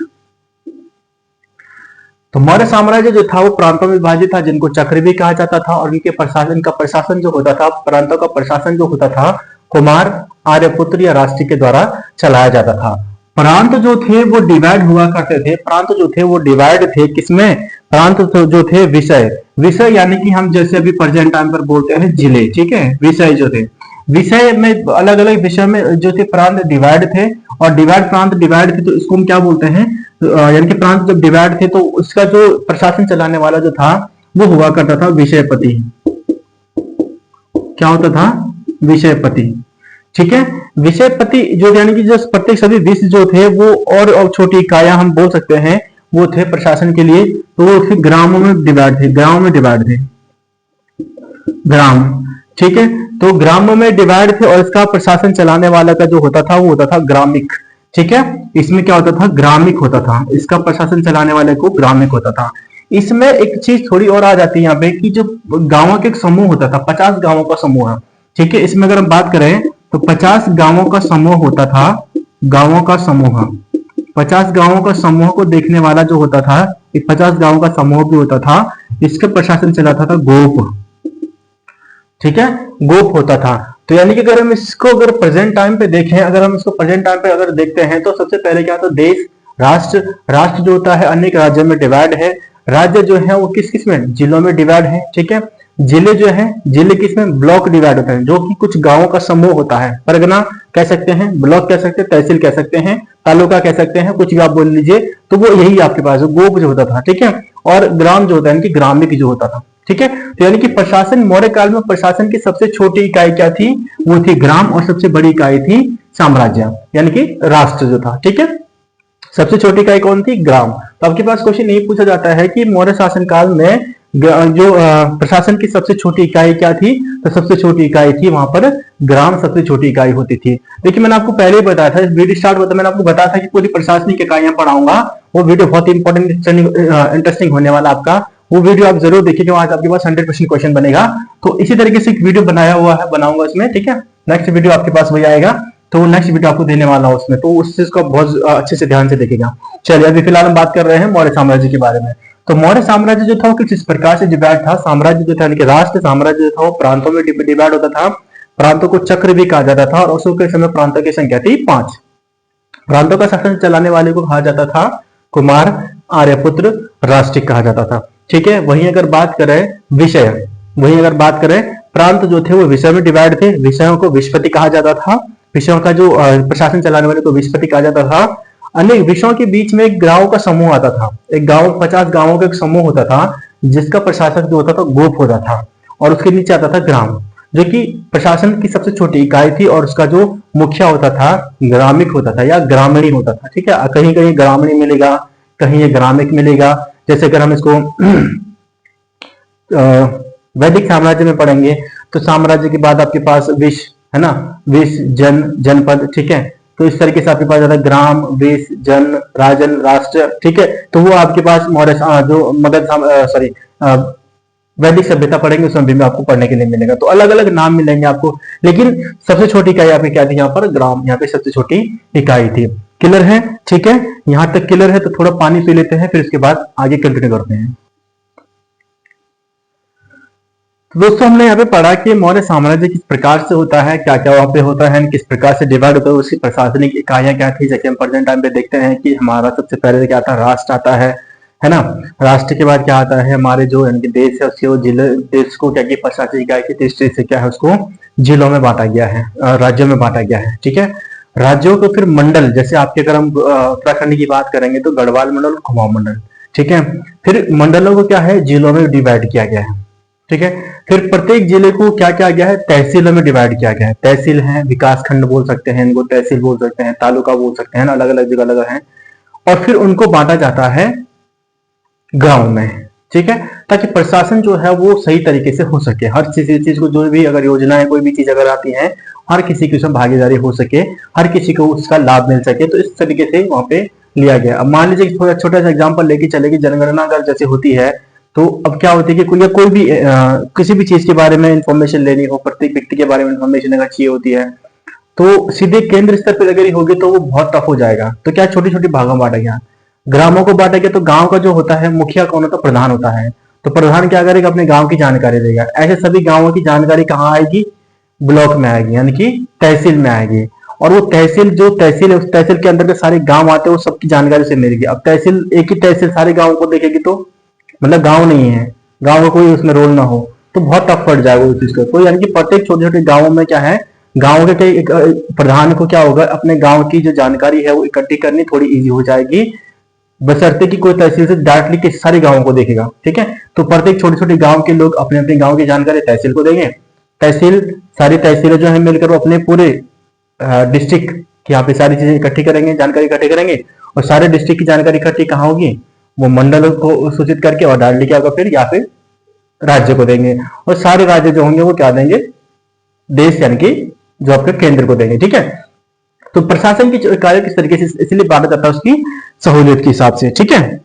तो मौर्य साम्राज्य जो था वो प्रांतों में विभाजित था जिनको चक्र भी कहा जाता था और इनके प्रशासन का प्रशासन जो होता था, प्रांतों का प्रशासन जो होता था कुमार, आर्यपुत्र या राष्ट्रीय के द्वारा चलाया जाता था। प्रांत जो थे वो डिवाइड हुआ करते थे। प्रांत जो थे वो डिवाइड थे किसमें, प्रांत जो थे विषय, विषय यानी कि हम जैसे अभी प्रेजेंट टाइम पर बोलते हैं जिले। ठीक है, विषय जो थे, विषय में अलग अलग विषय में जो थे प्रांत डिवाइड थे और डिवाइड प्रांत डिवाइड थे तो इसको हम क्या बोलते हैं, यानी कि प्रांत जब डिवाइड थे तो उसका जो प्रशासन चलाने वाला जो था वो हुआ करता था विषयपति। क्या होता था, विषयपति। ठीक है, विषयपति जो यानी कि जो प्रत्येक सभी विषय जो थे वो और छोटी इकाइयां हम बोल सकते हैं वो थे प्रशासन के लिए। तो वो थे ग्रामों में डिवाइड थे, ग्रामों में डिवाइड थे, ग्राम। ठीक है, तो ग्रामों में डिवाइड थे और इसका प्रशासन चलाने वाला का जो होता था वो होता था ग्रामिक। ठीक है, इसमें क्या होता था, ग्रामिक होता था। इसका प्रशासन चलाने वाले को ग्रामिक होता था। इसमें एक चीज थोड़ी और आ जाती है यहाँ पे कि जो गांवों के एक समूह होता था, 50 गांवों का समूह। ठीक है, इसमें अगर हम बात करें तो 50 गांवों का समूह होता था, गांवों का समूह। 50 गांवों का समूह को देखने वाला जो होता था, 50 गांवों का समूह भी होता था। इसका प्रशासन चलाता था गोप। ठीक है, गोप होता था। तो यानी कि अगर हम इसको अगर प्रेजेंट टाइम पे देखें, अगर हम इसको प्रेजेंट टाइम पे अगर देखते हैं तो सबसे पहले क्या था, देश, राष्ट्र। राष्ट्र जो होता है अनेक राज्यों में डिवाइड है। राज्य जो है वो किस किस में, जिलों में डिवाइड है। ठीक है, जिले जो है, जिले किसमें, ब्लॉक डिवाइड होता है, जो कि कुछ गांवों का समूह होता है। परगना कह सकते हैं, ब्लॉक कह सकते हैं, तहसील कह सकते हैं, तालुका कह सकते हैं, कुछ भी आप बोल लीजिए। तो वो यही आपके पास गोप जो होता था। ठीक है, और ग्राम जो होता है, ग्रामिक जो होता था। ठीक है, तो यानी कि प्रशासन, मौर्य काल में प्रशासन की सबसे छोटी इकाई क्या थी, वो थी ग्राम, और सबसे बड़ी इकाई थी साम्राज्य यानी कि राष्ट्र जो था। ठीक है, सबसे छोटी इकाई कौन थी? ग्राम। तो आपके पास क्वेश्चन नहीं पूछा जाता है कि मौर्य शासनकाल में जो प्रशासन की सबसे छोटी इकाई क्या थी, तो सबसे छोटी इकाई थी वहां पर ग्राम, सबसे छोटी इकाई होती थी। देखिए मैंने आपको पहले ही बताया था, वीडियो स्टार्ट होता मैंने आपको बताया था कि पूरी प्रशासनिक इकाइयां पढ़ाऊंगा। वो वीडियो बहुत इंपॉर्टेंट इंटरेस्टिंग होने वाला आपका, वो वीडियो आप जरूर देखिए, आज आपके पास 100% क्वेश्चन बनेगा। तो इसी तरीके से एक वीडियो बनाया हुआ है, बनाऊंगा इसमें, ठीक है। नेक्स्ट वीडियो आपके पास वही आएगा, तो नेक्स्ट वीडियो आपको देने वाला हूं उसमें, तो उस चीज को बहुत अच्छे से ध्यान से देखेगा। चलिए अभी फिलहाल हम बात कर रहे हैं मौर्य साम्राज्य के बारे में। तो मौर्य साम्राज्य जो था वो किस प्रकार से डिवाइड था? साम्राज्य जो था, यानी कि राष्ट्र साम्राज्य जो था वो प्रांतों में डिवाइड होता था। प्रांतों को चक्र भी कहा जाता था, और अशोक के समय प्रांतों की संख्या थी 5। प्रांतों का शासन चलाने वाले को कहा जाता था कुमार, आर्यपुत्र, राष्ट्रिक कहा जाता था, ठीक है। वहीं अगर बात करें विषय, वहीं अगर बात करें प्रांत जो थे वो विषय में डिवाइड थे। विषयों को विषपति कहा जाता था, विषयों का जो प्रशासन चलाने वाले को विषपति कहा जाता था। अनेक विषयों के बीच में एक गांव का समूह आता था, एक गांव 50 गांवों का एक समूह होता था, जिसका प्रशासक जो होता था गोप होता था, और उसके नीचे आता था ग्राम, जो कि प्रशासन की सबसे छोटी इकाई थी, और उसका जो मुखिया होता था ग्रामिक होता था या ग्रामीणी होता था, ठीक है। कहीं कहीं ग्रामीणी मिलेगा, कहीं ये ग्रामिक मिलेगा। जैसे अगर हम इसको वैदिक साम्राज्य में पढ़ेंगे तो साम्राज्य के बाद आपके पास विश है ना, विश, जन, जनपद, ठीक है। तो इस तरीके से आपके पास आता है ग्राम, विश, जन, राजन, राष्ट्र, ठीक है। तो वो आपके पास मौर्य जो मगध वैदिक सभ्यता पढ़ेंगे उसमें भी आपको पढ़ने के लिए मिलेगा। तो अलग अलग नाम मिलेंगे आपको, लेकिन सबसे छोटी इकाई यहाँ पे क्या थी? यहाँ पर ग्राम, यहाँ पे सबसे छोटी इकाई थी। क्लियर है? ठीक है, यहां तक क्लियर है। तो थोड़ा पानी पी लेते हैं, फिर उसके बाद आगे कंटिन्यू करते हैं। तो दोस्तों हमने यहाँ पे पढ़ा कि मौर्य साम्राज्य किस प्रकार से होता है, क्या क्या वहां पे होता है, किस प्रकार से डिवाइड होता है, उसकी प्रशासनिक इकाइयां क्या थी। जैसे हम प्रेजेंट टाइम पे देखते हैं कि हमारा सबसे पहले क्या आता है? राष्ट्र आता है ना। राष्ट्र के बाद क्या आता है? हमारे जो देश है उसके वो जिले, देश को क्या किया प्रशासनिक इकाई की दृष्टि से क्या है, उसको जिलों में बांटा गया है, राज्यों में बांटा गया है, ठीक है। राज्यों को फिर मंडल, जैसे आपके अगर हम उत्तराखंड की बात करेंगे तो गढ़वाल मंडल, कुमाऊं मंडल, ठीक है। फिर मंडलों को क्या है? जिलों में डिवाइड किया गया है, ठीक है। फिर प्रत्येक जिले को क्या किया गया है? तहसीलों में डिवाइड किया गया है। तहसील है, विकास खंड बोल सकते हैं इनको, तहसील बोल सकते हैं, तालुका बोल सकते हैं ना, अलग अलग जगह अलग है। और फिर उनको बांटा जाता है गांव में, ठीक है, ताकि प्रशासन जो है वो सही तरीके से हो सके। हर चीज को, जो भी अगर योजनाएं, कोई भी चीज अगर आती है, हर किसी की उसमें भागीदारी हो सके, हर किसी को उसका लाभ मिल सके। तो इस तरीके से वहां पे लिया गया। अब मान लीजिए थोड़ा छोटा सा एग्जाम्पल लेके चलेगी, जनगणना अगर जैसे होती है, तो अब क्या होती है कि कोई भी किसी भी चीज के बारे में इंफॉर्मेशन लेनी हो, प्रत्येक व्यक्ति के बारे में इंफॉर्मेशन अगर चाहिए होती है, तो सीधे केंद्र स्तर पर अगर होगी तो वो बहुत टफ हो जाएगा। तो क्या छोटी छोटी भागों में बांटा गया, ग्रामों को बांटा गया। तो गांव का जो होता है मुखिया कौन होता है? प्रधान होता है। तो प्रधान क्या करेगा? अपने गांव की जानकारी देगा। ऐसे सभी गांवों की जानकारी कहाँ आएगी? ब्लॉक में आएगी, यानी कि तहसील में आएगी। और वो तहसील, जो तहसील है, उस तहसील के अंदर के सारे गांव आते हैं, वो सबकी जानकारी से मिलेगी। अब तहसील, एक ही तहसील सारे गांव को देखेगी तो मतलब गांव नहीं है, गांव का कोई उसमें रोल ना हो, तो बहुत टफ पड़ जाएगा उस चीज को। तो यानी कि प्रत्येक छोटे छोटे गांवों में क्या है, गांव के कई प्रधान को क्या होगा, अपने गांव की जो जानकारी है वो इकट्ठी करनी थोड़ी इजी हो जाएगी, बशर्ते कि कोई तहसील से डायरेक्टली के सारे गांवों को देखेगा, ठीक है। तो प्रत्येक छोटे छोटे गांव के लोग अपने अपने गांव की जानकारी तहसील को देंगे। तहसील, सारी तहसीलें जो है मिलकर वो अपने पूरे डिस्ट्रिक्ट यहाँ पे सारी चीजें इकट्ठी करेंगे, जानकारी इकट्ठी करेंगे। और सारे डिस्ट्रिक्ट की जानकारी इकट्ठी कहाँ होगी? वो मंडल को सूचित करके और डायरेक्टली क्या होगा फिर, या फिर राज्य को देंगे। और सारे राज्य जो होंगे वो क्या देंगे? देश, यानी कि जो आपके केंद्र को देंगे, ठीक है। तो प्रशासन की कार्य किस तरीके से इसलिए बांटा जाता है उसकी सहूलियत के हिसाब से, ठीक है।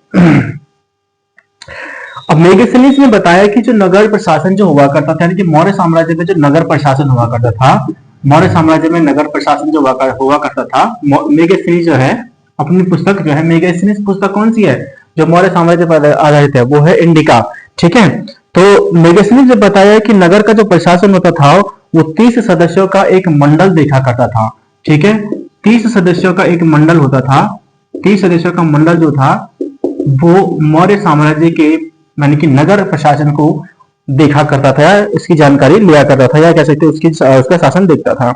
अब मेगस्थनीज ने बताया कि जो नगर प्रशासन जो हुआ करता था, यानी कि मौर्य साम्राज्य में जो नगर प्रशासन हुआ करता था, मौर्य साम्राज्य में नगर प्रशासन जो हुआ करता था, मेगस्थनीज जो है अपनी पुस्तक जो है, मेगस्थनीज पुस्तक कौन सी है जो मौर्य साम्राज्य पर आधारित है? वो है इंडिका, ठीक है। तो मेगस्थनीज ने बताया कि नगर का जो प्रशासन होता था वो 30 सदस्यों का एक मंडल देखा करता था, ठीक है। 30 सदस्यों का एक मंडल होता था। 30 सदस्यों का मंडल जो था वो मौर्य साम्राज्य के यानी कि नगर प्रशासन को देखा करता था, इसकी जानकारी लिया करता था, या कह सकते उसका शासन देखता था।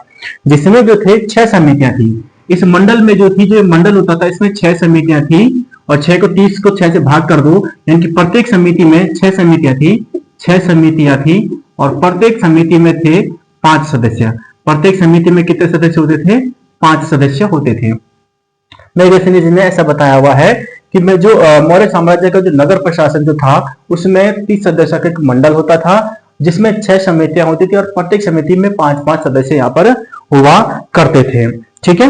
जिसमें जो थे 6 समितियां थी। इस मंडल में जो थी, जो मंडल होता था इसमें 6 समितियां थी, और 6 को 30 को 6 से भाग कर दो, यानी कि प्रत्येक समिति में 6 समितियां थी, 6 समितियां थी, और प्रत्येक समिति में थे 5 सदस्य। प्रत्येक समिति में कितने सदस्य होते थे? 5 सदस्य होते थे। मेगास्थनीज ने ऐसा बताया हुआ है कि मैं जो मौर्य साम्राज्य का जो नगर प्रशासन जो था उसमें 30 सदस्यों का एक मंडल होता था, जिसमें 6 समितियां होती थी और प्रत्येक समिति में 5-5 सदस्य यहाँ पर हुआ करते थे। ठीक है।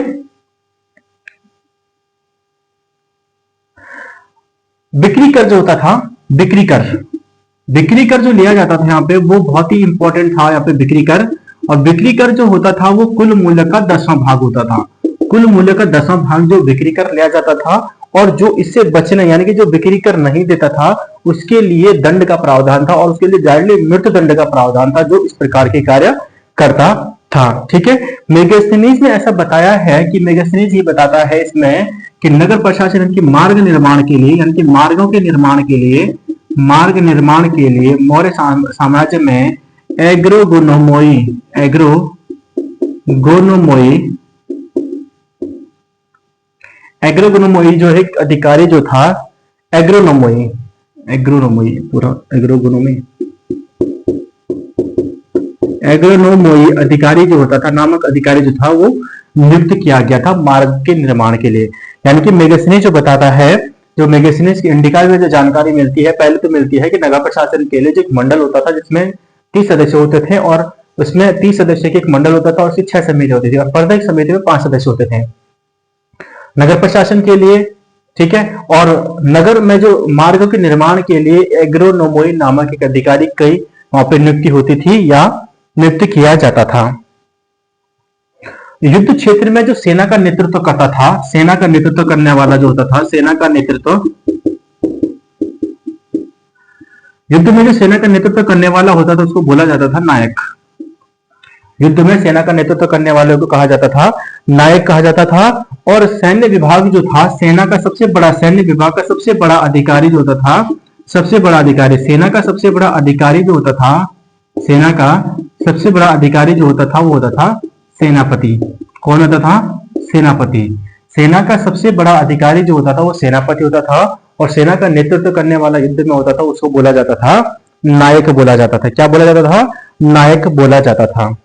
बिक्री कर जो होता था, बिक्री कर जो लिया जाता था यहाँ पे वो बहुत ही इंपॉर्टेंट था यहाँ पे बिक्री कर। और बिक्री कर जो होता था वो कुल मूल्य का 10वां भाग होता था। कुल मूल्य का 10वां भाग जो बिक्री कर लिया जाता था, और जो इससे बचना यानी कि जो बिक्री कर नहीं देता था उसके लिए दंड का प्रावधान था, और उसके लिए डायरेक्टली मृत्यु दंड का प्रावधान था, जो इस प्रकार के कार्य करता था। ठीक है। मेगास्थनीज ने ऐसा बताया है कि मेगास्थनीज ये बताता है इसमें कि नगर प्रशासन यानी कि मार्ग निर्माण के लिए यानी कि मार्गों के निर्माण के लिए मौर्य साम्राज्य में एग्रोगोनोमोई जो एक अधिकारी जो था, एग्रोनोमोई अधिकारी जो होता था, नामक अधिकारी जो था वो नियुक्त किया गया था मार्ग के निर्माण के लिए। यानी कि मेगास्थनीज जो बताता है, जो मेगास्थनीज की इंडिका में जो जानकारी मिलती है, पहले तो मिलती है कि नगर प्रशासन के लिए जो एक मंडल होता था जिसमें 30 सदस्य होते थे, और उसमें 30 सदस्य के एक मंडल होता था और उसकी 6 समिति होती थी, और प्रत्येक समिति में 5 सदस्य होते थे नगर प्रशासन के लिए। ठीक है। और नगर में जो मार्ग के निर्माण के लिए एग्रोनोमोई नामक एक अधिकारी कई वहां पर नियुक्ति होती थी या नियुक्त किया जाता था। युद्ध क्षेत्र में जो सेना का नेतृत्व करता था, सेना का नेतृत्व करने वाला जो होता था, युद्ध में जो सेना का नेतृत्व करने वाला होता था उसको बोला जाता था नायक। युद्ध में सेना का नेतृत्व करने वाले को कहा जाता था नायक कहा जाता था। और सैन्य विभाग जो था, सेना का सबसे बड़ा सैन्य विभाग का सबसे बड़ा अधिकारी जो होता था, सबसे बड़ा अधिकारी सेना का सबसे बड़ा अधिकारी जो होता था, सेना का सबसे बड़ा अधिकारी जो होता था वो होता था सेनापति। कौन होता था? सेनापति। सेना का सबसे बड़ा अधिकारी जो होता था वो सेनापति होता था, और सेना का नेतृत्व करने वाला युद्ध में होता था उसको बोला जाता था नायक बोला जाता था। क्या बोला जाता था? नायक बोला जाता था।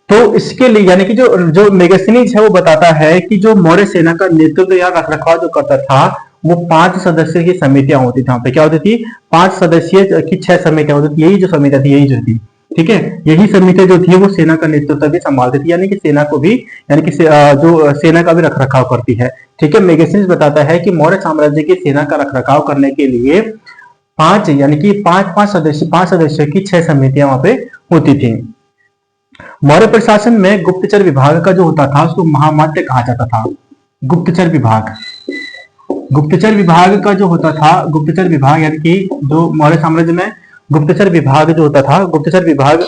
तो इसके लिए यानी कि जो मेगास्थनीज है वो बताता है कि जो मौर्य सेना का नेतृत्व या रखरखाव जो करता था वो 5 सदस्य की समितियां होती थी। वहां पे क्या होती थी? 5 सदस्यीय की 6 समितियां होती थी। यही जो समितियां थी यही जो थी, ठीक है, यही समितियां जो थी वो सेना का नेतृत्व भी संभालती थी, यानी कि सेना को भी यानी कि जो सेना का भी रखरखाव करती है। ठीक है। मेगास्थनीज बताता है कि मौर्य साम्राज्य की सेना का रखरखाव करने के लिए 5 यानी कि 5 सदस्य की 6 समितियां वहां पे होती थी। मौर्य प्रशासन में गुप्तचर विभाग का जो होता था उसको महामात्य कहा जाता था। गुप्तचर विभाग का जो होता था, गुप्तचर विभाग यानी कि जो मौर्य साम्राज्य में गुप्तचर विभाग जो होता था, गुप्तचर विभाग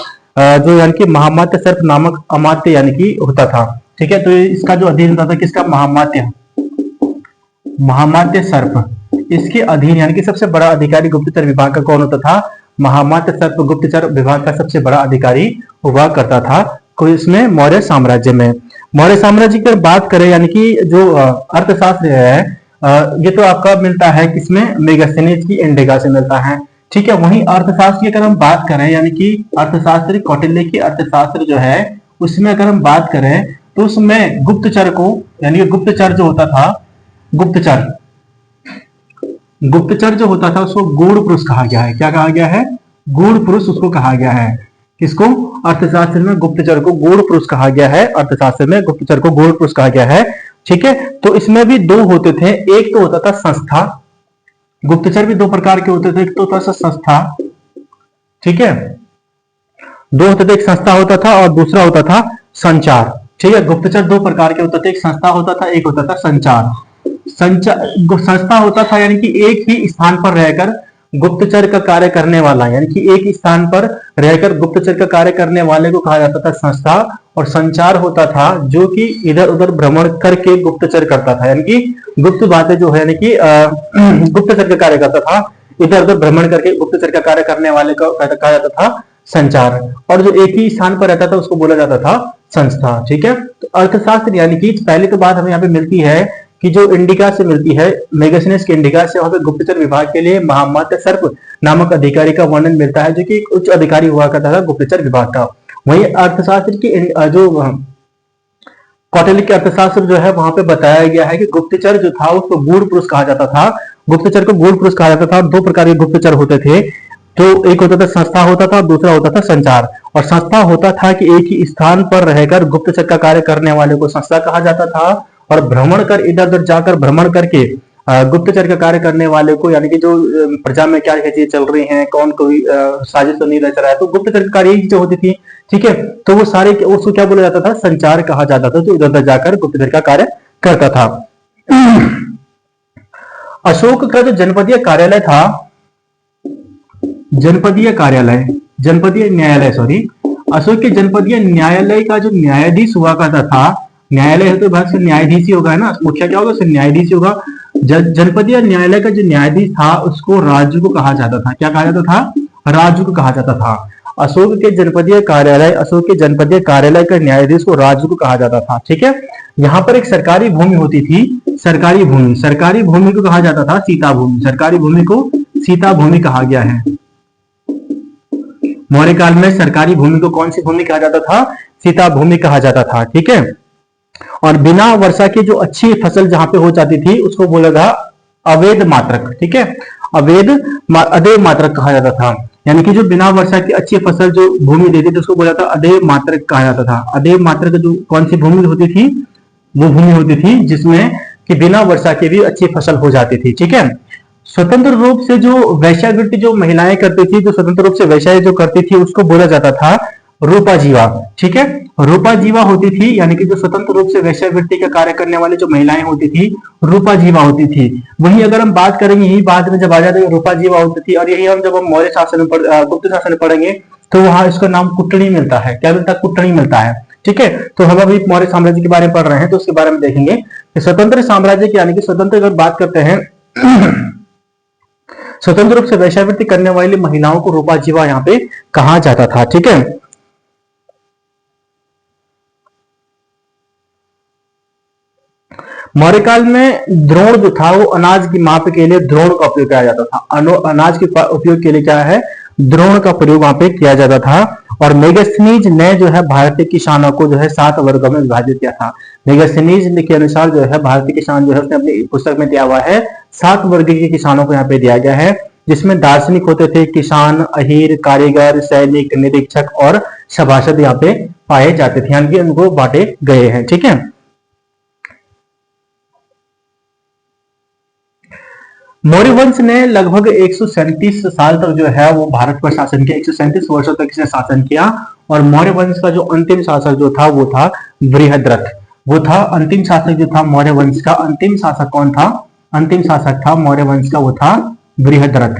जो यानी कि महामात्य सर्प नामक अमात्य यानी कि होता था। ठीक है। तो इसका जो अधीन होता था किसका? महामात्य सर्प। इसके अधीन यानी कि सबसे बड़ा अधिकारी गुप्तचर विभाग का कौन होता था? महामात्य सर्प गुप्तचर विभाग का सबसे बड़ा अधिकारी हुआ करता था कोई इसमें मौर्य साम्राज्य में। मौर्य साम्राज्य की बात करें यानी कि जो अर्थशास्त्र है ये तो आपका मिलता है किसमें? मेगास्थनीज की इंडिका से मिलता है। ठीक है। वहीं अर्थशास्त्र की अगर हम बात करें यानी कि अर्थशास्त्र कौटिल्य की अर्थशास्त्र जो है उसमें अगर हम बात करें तो उसमें गुप्तचर को यानी कि गुप्तचर जो होता था, गुप्तचर जो होता था उसको गूढ़ पुरुष कहा गया है। क्या कहा गया है? गूढ़ पुरुष उसको कहा गया है। किसको? अर्थशास्त्र में गुप्तचर को गूढ़ पुरुष कहा गया है। अर्थशास्त्र में गुप्तचर को गूढ़ पुरुष कहा गया है। ठीक है। तो इसमें भी 2 होते थे। एक तो होता था संस्था, गुप्तचर भी 2 प्रकार के होते थे। एक तो होता था संस्था, ठीक है, 2 होते थे, एक संस्था होता था और दूसरा होता था संचार। ठीक है। गुप्तचर 2 प्रकार के होते थे, एक संस्था होता था, एक होता था संचार। संस्था होता था यानी कि एक ही स्थान पर रहकर गुप्तचर का कार्य करने वाला, यानी कि एक स्थान पर रहकर गुप्तचर का कार्य करने वाले को कहा जाता था संस्था। और संचार होता था जो कि इधर उधर भ्रमण करके गुप्तचर करता था, यानी कि गुप्त बातें जो है यानी कि गुप्तचर का कार्य करता था, इधर उधर भ्रमण करके गुप्तचर का कार्य करने वाले को कहा जाता था संचार। और जो एक ही स्थान पर रहता था उसको बोला जाता था संस्था। ठीक है। तो अर्थशास्त्र यानी कि पहली तो बात हमें यहाँ पे मिलती है कि जो इंडिका से मिलती है, मेगास्थनीज के इंडिका से, वहां पे गुप्तचर विभाग के लिए महामात्य सर्प नामक अधिकारी का वर्णन मिलता है जो कि एक उच्च अधिकारी हुआ करता था गुप्तचर विभाग का। वही अर्थशास्त्र की जो कौटिल्य के अर्थशास्त्र जो है वहां पे बताया गया है कि गुप्तचर जो था उसको गूढ़ पुरुष कहा जाता था। गुप्तचर को गूढ़ पुरुष कहा जाता था। और दो प्रकार के गुप्तचर होते थे। तो एक होता था संस्था होता था, दूसरा होता था संचार। और संस्था होता था कि एक ही स्थान पर रहकर गुप्तचर का कार्य करने वाले को संस्था कहा जाता था। और भ्रमण कर इधर उधर जाकर भ्रमण करके गुप्तचर का कार्य करने वाले को, यानी कि जो प्रजा में क्या क्या चीजें चल रही हैं, कौन कोई साजिश तो नहीं रच रहा है, तो गुप्तचर का कार्य जो होती थी। ठीक है, तो वो सारे उसको क्या बोला जाता था, संचार कहा जाता था। तो इधर उधर जाकर गुप्तचर का कार्य करता था। अशोक का जो जनपदीय कार्यालय था, जनपदीय कार्यालय, जनपदीय न्यायालय, सॉरी, अशोक के जनपदीय न्यायालय का जो न्यायाधीश हुआ करता था, न्यायालय है तो भाग से न्यायाधीश ही होगा, है ना, मुखिया क्या होगा, न्यायाधीश ही होगा। जनपदीय न्यायालय का जो न्यायाधीश था उसको राजू को कहा जाता था। क्या कहा जाता था? राजू को कहा जाता था। अशोक के जनपदीय कार्यालय का न्यायाधीश को राजू को कहा जाता था। ठीक है, यहाँ पर एक सरकारी भूमि होती थी, सरकारी भूमि को कहा जाता था सीता भूमि। सरकारी भूमि को सीता भूमि कहा गया है। मौर्य काल में सरकारी भूमि को कौन सी भूमि कहा जाता था? सीता भूमि कहा जाता था। ठीक है, और बिना वर्षा की जो अच्छी फसल जहां पे हो जाती थी उसको बोला था अवैध मात्रक। ठीक है, अदेव मात्रक कहा जाता था। यानी कि जो बिना वर्षा की अच्छी फसल जो भूमि देती थी उसको बोला था अदेव मात्रक कहा जाता था। अदेव मात्रक जो कौन सी भूमि होती थी? वो भूमि होती थी जिसमें कि बिना वर्षा की भी अच्छी फसल हो जाती थी। ठीक है, स्वतंत्र रूप से जो वैश्यावृत्ति जो महिलाएं करती थी, जो स्वतंत्र रूप से वैश्य जो करती थी उसको बोला जाता था रूपा जीवा। ठीक है, रूपा जीवा होती थी, यानी कि जो स्वतंत्र रूप से वैश्यावृत्ति का कार्य करने वाली जो महिलाएं होती थी रूपा जीवा होती थी। वही अगर हम बात करेंगे, यही बाद में जब आ जाते रूपा जीवा होती थी, और यही हम जब हम मौर्य शासन में गुप्त शासन में पढ़ेंगे तो वहां इसका नाम कुटनी मिलता है। क्या मिलता है? कुटनी मिलता है। ठीक है, तो हम अभी मौर्य साम्राज्य के बारे में पढ़ रहे हैं तो उसके बारे में देखेंगे कि स्वतंत्र साम्राज्य की, यानी कि स्वतंत्र अगर बात करते हैं स्वतंत्र रूप से वैश्यावृत्ति करने वाली महिलाओं को रूपा जीवा यहाँ पे कहा जाता था। ठीक है, मौर्य काल में द्रोण जो था वो अनाज की माप के लिए द्रोण का उपयोग किया जाता था। अनाज के उपयोग के लिए क्या है? द्रोण का प्रयोग वहां पे किया जाता था। और मेगास्थनीज ने जो है भारतीय किसानों को जो है 7 वर्गों में विभाजित किया था। मेगास्थनीज के अनुसार जो है भारतीय किसान जो है उसने अपनी पुस्तक में दिया हुआ है 7 वर्ग के किसानों को यहाँ पे दिया गया है, जिसमें दार्शनिक होते थे, किसान, अहीर, कारीगर, सैनिक, निरीक्षक और सभासद यहाँ पे पाए जाते थे, यानी कि उनको बांटे गए हैं। ठीक है, मौर्य वंश ने लगभग 137 साल तक जो है वो भारत पर शासन किया। 137 वर्षों तक इसने शासन किया। और मौर्य वंश का जो अंतिम शासक जो था वो था बृहद्रथ। वो था अंतिम शासक जो था मौर्य वंश का। अंतिम शासक कौन था? अंतिम शासक था मौर्य वंश का, वो था बृहद्रथ।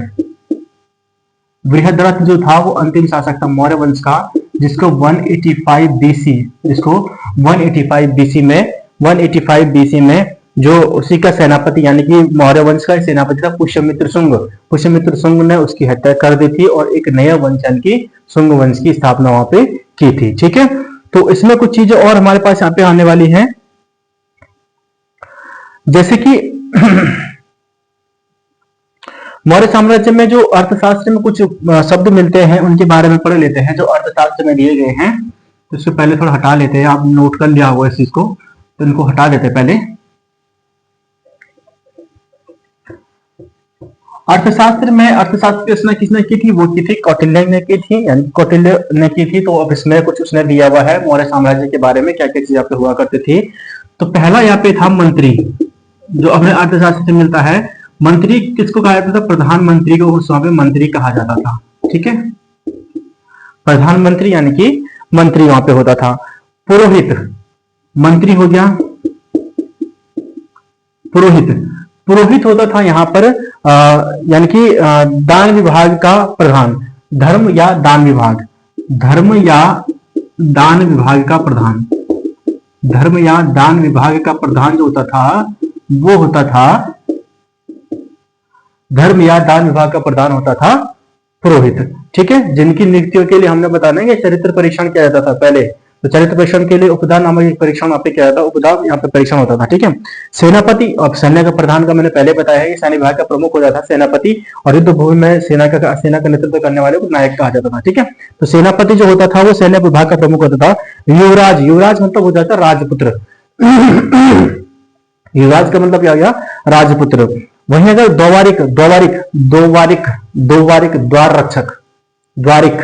बृहद्रथ जो था वो अंतिम शासक था मौर्य वंश का, जिसको 185 बीसी में जो उसी का सेनापति, यानी कि मौर्य वंश का सेनापति था पुष्यमित्र शुंग। पुष्यमित्र शुंग ने उसकी हत्या कर दी थी और एक नया वंश यानी कि शुंग वंश की स्थापना वहां पे की थी। ठीक है, तो इसमें कुछ चीजें और हमारे पास यहाँ पे आने वाली हैं, जैसे कि मौर्य साम्राज्य में जो अर्थशास्त्र में कुछ शब्द मिलते हैं उनके बारे में पढ़ लेते हैं जो अर्थशास्त्र में दिए गए हैं। तो इसको पहले थोड़ा हटा लेते हैं, आप नोट कर लिया होगा इस चीज को, तो इनको हटा देते हैं पहले। अर्थशास्त्र की रचना किसने की थी? वो की थी कौटिल्य ने की थी, यानी कौटिल्य ने की थी। तो अब इसमें कुछ उसने दिया हुआ है मौर्य साम्राज्य के बारे में, क्या क्या चीज यहाँ पे हुआ करती थी। तो पहला यहाँ पे था मंत्री, जो हमें अर्थशास्त्र से मिलता है। मंत्री किसको कहा जाता था? प्रधानमंत्री को उस वहां पे मंत्री कहा जाता था। ठीक है, प्रधानमंत्री यानी कि मंत्री वहां पे होता था। पुरोहित, मंत्री हो गया पुरोहित। पुरोहित होता था यहाँ पर यानी कि दान विभाग का प्रधान, धर्म या दान विभाग का प्रधान, धर्म या दान विभाग का प्रधान जो होता था वो होता था, धर्म या दान विभाग का प्रधान होता था पुरोहित। ठीक है, जिनकी नियुक्तियों के लिए हमने बताना है चरित्र परीक्षण किया जाता था पहले। तो चरित्र परीक्षण के लिए उपदा नामक एक परीक्षण यहाँ पे किया जाता, उपदा यहाँ पे परीक्षण होता था। ठीक है, सेनापति और सैन्य का प्रधान का मैंने पहले बताया है कि सैन्य विभाग का प्रमुख हो जाता सेनापति, और युद्ध भूमि में सेना का नेतृत्व करने वाले को नायक कहा जाता था। ठीक है, तो सेनापति जो होता था वो सैन्य विभाग का प्रमुख होता था। युवराज मतलब हो जाता राजपुत्र। युवराज का मतलब क्या हो गया, राजपुत्र। वहीं अगर द्वारिक, द्वारिक द्वारिक द्वारिक द्वार रक्षक, द्वारिक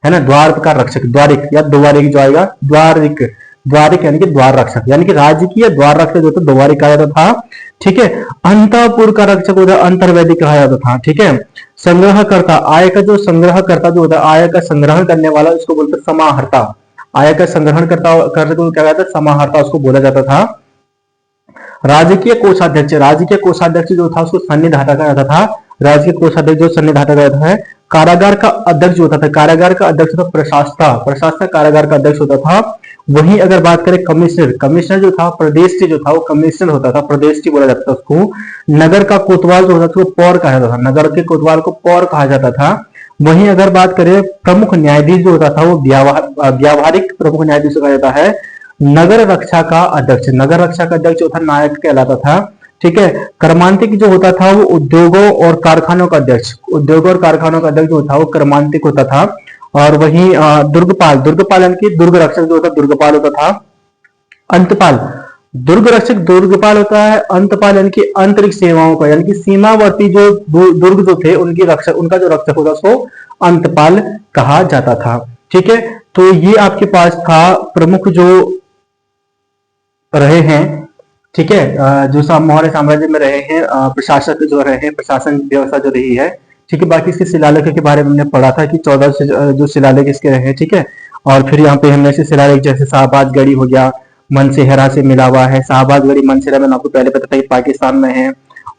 है ना, द्वार का रक्षक, द्वारिक या द्वारिक जो आएगा, द्वारिक, द्वारिक यानी कि द्वार रक्षक, यानी कि राज्य की या द्वार रक्षक जो था द्वारिक कहा जाता था। ठीक है, अंतपुर का रक्षक होता है अंतर्वेदी कहा जाता था। ठीक है, संग्रहकर्ता, आय का जो संग्रहकर्ता जो होता है, आय का संग्रहण करने वाला उसको बोलते समाहर्ता, आय का संग्रहण करता करने को क्या कहता है, समाहर्ता उसको बोला जाता था। राजकीय कोषाध्यक्ष, राजकीय कोषाध्यक्ष जो था उसको सन्निधाता कहा जाता था, राजकीय कोषाध्यक्ष जो सन्निधाता कहता है। कारागार का अध्यक्ष होता था, कारागार का अध्यक्ष होता प्रशासता, प्रशासता कारागार का अध्यक्ष होता था। वहीं अगर बात करें कमिश्नर, कमिश्नर जो था प्रदेश जो था वो कमिश्नर होता था, प्रदेश बोला जाता था उसको। नगर का कोतवाल जो होता था वो पौर कहा जाता था, नगर के कोतवाल को पौर कहा जाता था। वहीं अगर बात करें प्रमुख न्यायाधीश जो होता था वो व्यावहारिक प्रमुख न्यायाधीश कहा जाता है। नगर रक्षा का अध्यक्ष, नगर रक्षा का अध्यक्ष जो था नायक कहलाता था। ठीक है, कर्मांतिक जो होता था वो उद्योगों और कारखानों का अध्यक्ष, उद्योगों और कारखानों का अध्यक्ष जो था वो कर्मांतिक होता था। और वहीं दुर्गपाल, दुर्गपाल यानी कि दुर्ग रक्षक जो होता दुर्गपाल होता था। अंतपाल, दुर्ग रक्षक दुर्गपाल होता है। अंतपाल यानी कि अंतरिक्ष सेवाओं का, यानी कि सीमावर्ती जो दुर्ग जो थे उनकी रक्षक, उनका जो रक्षक होता उसको अंतपाल कहा जाता था। ठीक है, तो ये आपके पास था प्रमुख जो रहे हैं। ठीक है, जो मौर्य साम्राज्य में रहे हैं प्रशासक जो रहे हैं, प्रशासन व्यवस्था जो रही है। ठीक है, बाकी इसके शिलालेख के बारे में हमने पढ़ा था कि 14 से जो शिलालेख इसके रहे हैं। ठीक है, और फिर यहाँ पे हमने ऐसे शिलालेख जैसे शाहबाज गढ़ी हो गया, मनसेहरा से मिला हुआ है। शाहबाज गढ़ी मनसेहरा मैंने आपको पहले पता था कि पाकिस्तान में है।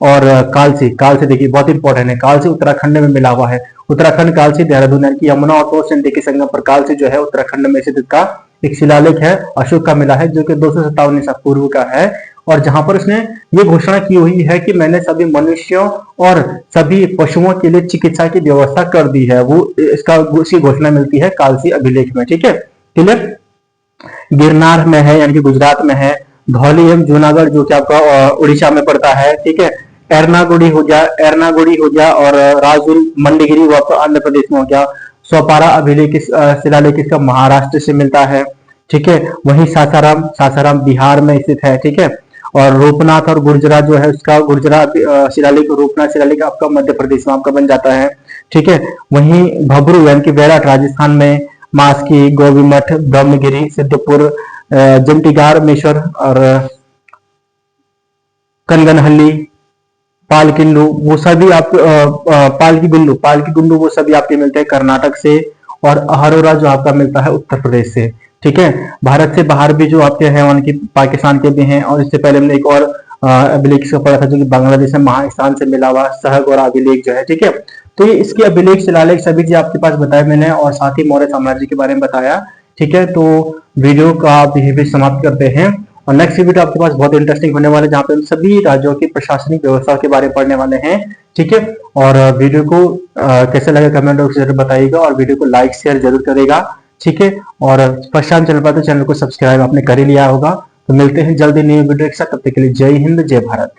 और कालसी, कालसी देखिए बहुत इंपॉर्टेंट है, कालसी उत्तराखंड में मिला हुआ है। उत्तराखंड कालसी देहरादून यानी कि यमुना और तोश नदी के संगम पर कालसी जो है उत्तराखंड में स्थित का एक शिलालेख है, अशोक का मिला है, जो कि 257 ईसा पूर्व का है। और जहां पर उसने ये घोषणा की हुई है कि मैंने सभी मनुष्यों और सभी पशुओं के लिए चिकित्सा की व्यवस्था कर दी है, वो उसकी घोषणा मिलती है कालसी अभिलेख में। ठीक है, क्लियर। गिरनार में है यानी कि गुजरात में है। धौली एवं जूनागढ़ जो कि आपका उड़ीसा में पड़ता है। ठीक है, एर्नागुड़ी हो गया, एर्नागुड़ी हो गया, और राजुल मंडगिरी वो आपका आंध्र प्रदेश में हो गया। सोपारा अभिलेख शिलालेख इसका महाराष्ट्र से मिलता है। ठीक है, वहीं सासाराम, सासाराम बिहार में स्थित है। ठीक है, और रूपनाथ और गुर्जरा जो है उसका गुर्जरा शिलालेख, रूपनाथ शिलालेख आपका मध्य प्रदेश में आपका बन जाता है। ठीक है, वहीं भबरू यानी कि वैराट राजस्थान में, मास्की, गोवीमठ, ब्रह्मगिरी, सिद्धपुर, जंटीगार मेश्वर और कनगनहल्ली, पालकिल्लू वो सभी आप पालकी गुंडू वो सभी आपके मिलते हैं कर्नाटक से। और अहरोरा जो आपका मिलता है उत्तर प्रदेश से। ठीक है, भारत से बाहर भी जो आपके हैं उनकी पाकिस्तान के भी हैं। और इससे पहले हमने एक और अभिलेख से पढ़ा था जो कि बांग्लादेश में महास्थान से मिला हुआ सहगोरा अभिलेख जो है। ठीक है, तो ये इसके अभिलेख शिलालेख सभी चीज आपके पास बताया मैंने, और साथ ही मौर्य साम्राज्य के बारे में बताया। ठीक है, तो वीडियो का आप यहीं पे समाप्त करते हैं, और नेक्स्ट वीडियो आपके पास बहुत इंटरेस्टिंग होने वाला है जहाँ पे हम सभी राज्यों की प्रशासनिक व्यवस्था के बारे में पढ़ने वाले हैं। ठीक है, और वीडियो को कैसे लगा कमेंट बॉक्स जरूर बताइएगा, और वीडियो को लाइक शेयर जरूर करेगा। ठीक है, और फर्स्ट टाइम चैनल पर तो चैनल को सब्सक्राइब आपने कर ही लिया होगा। तो मिलते हैं जल्दी नई वीडियो के साथ, तब तक के लिए जय हिंद जय भारत।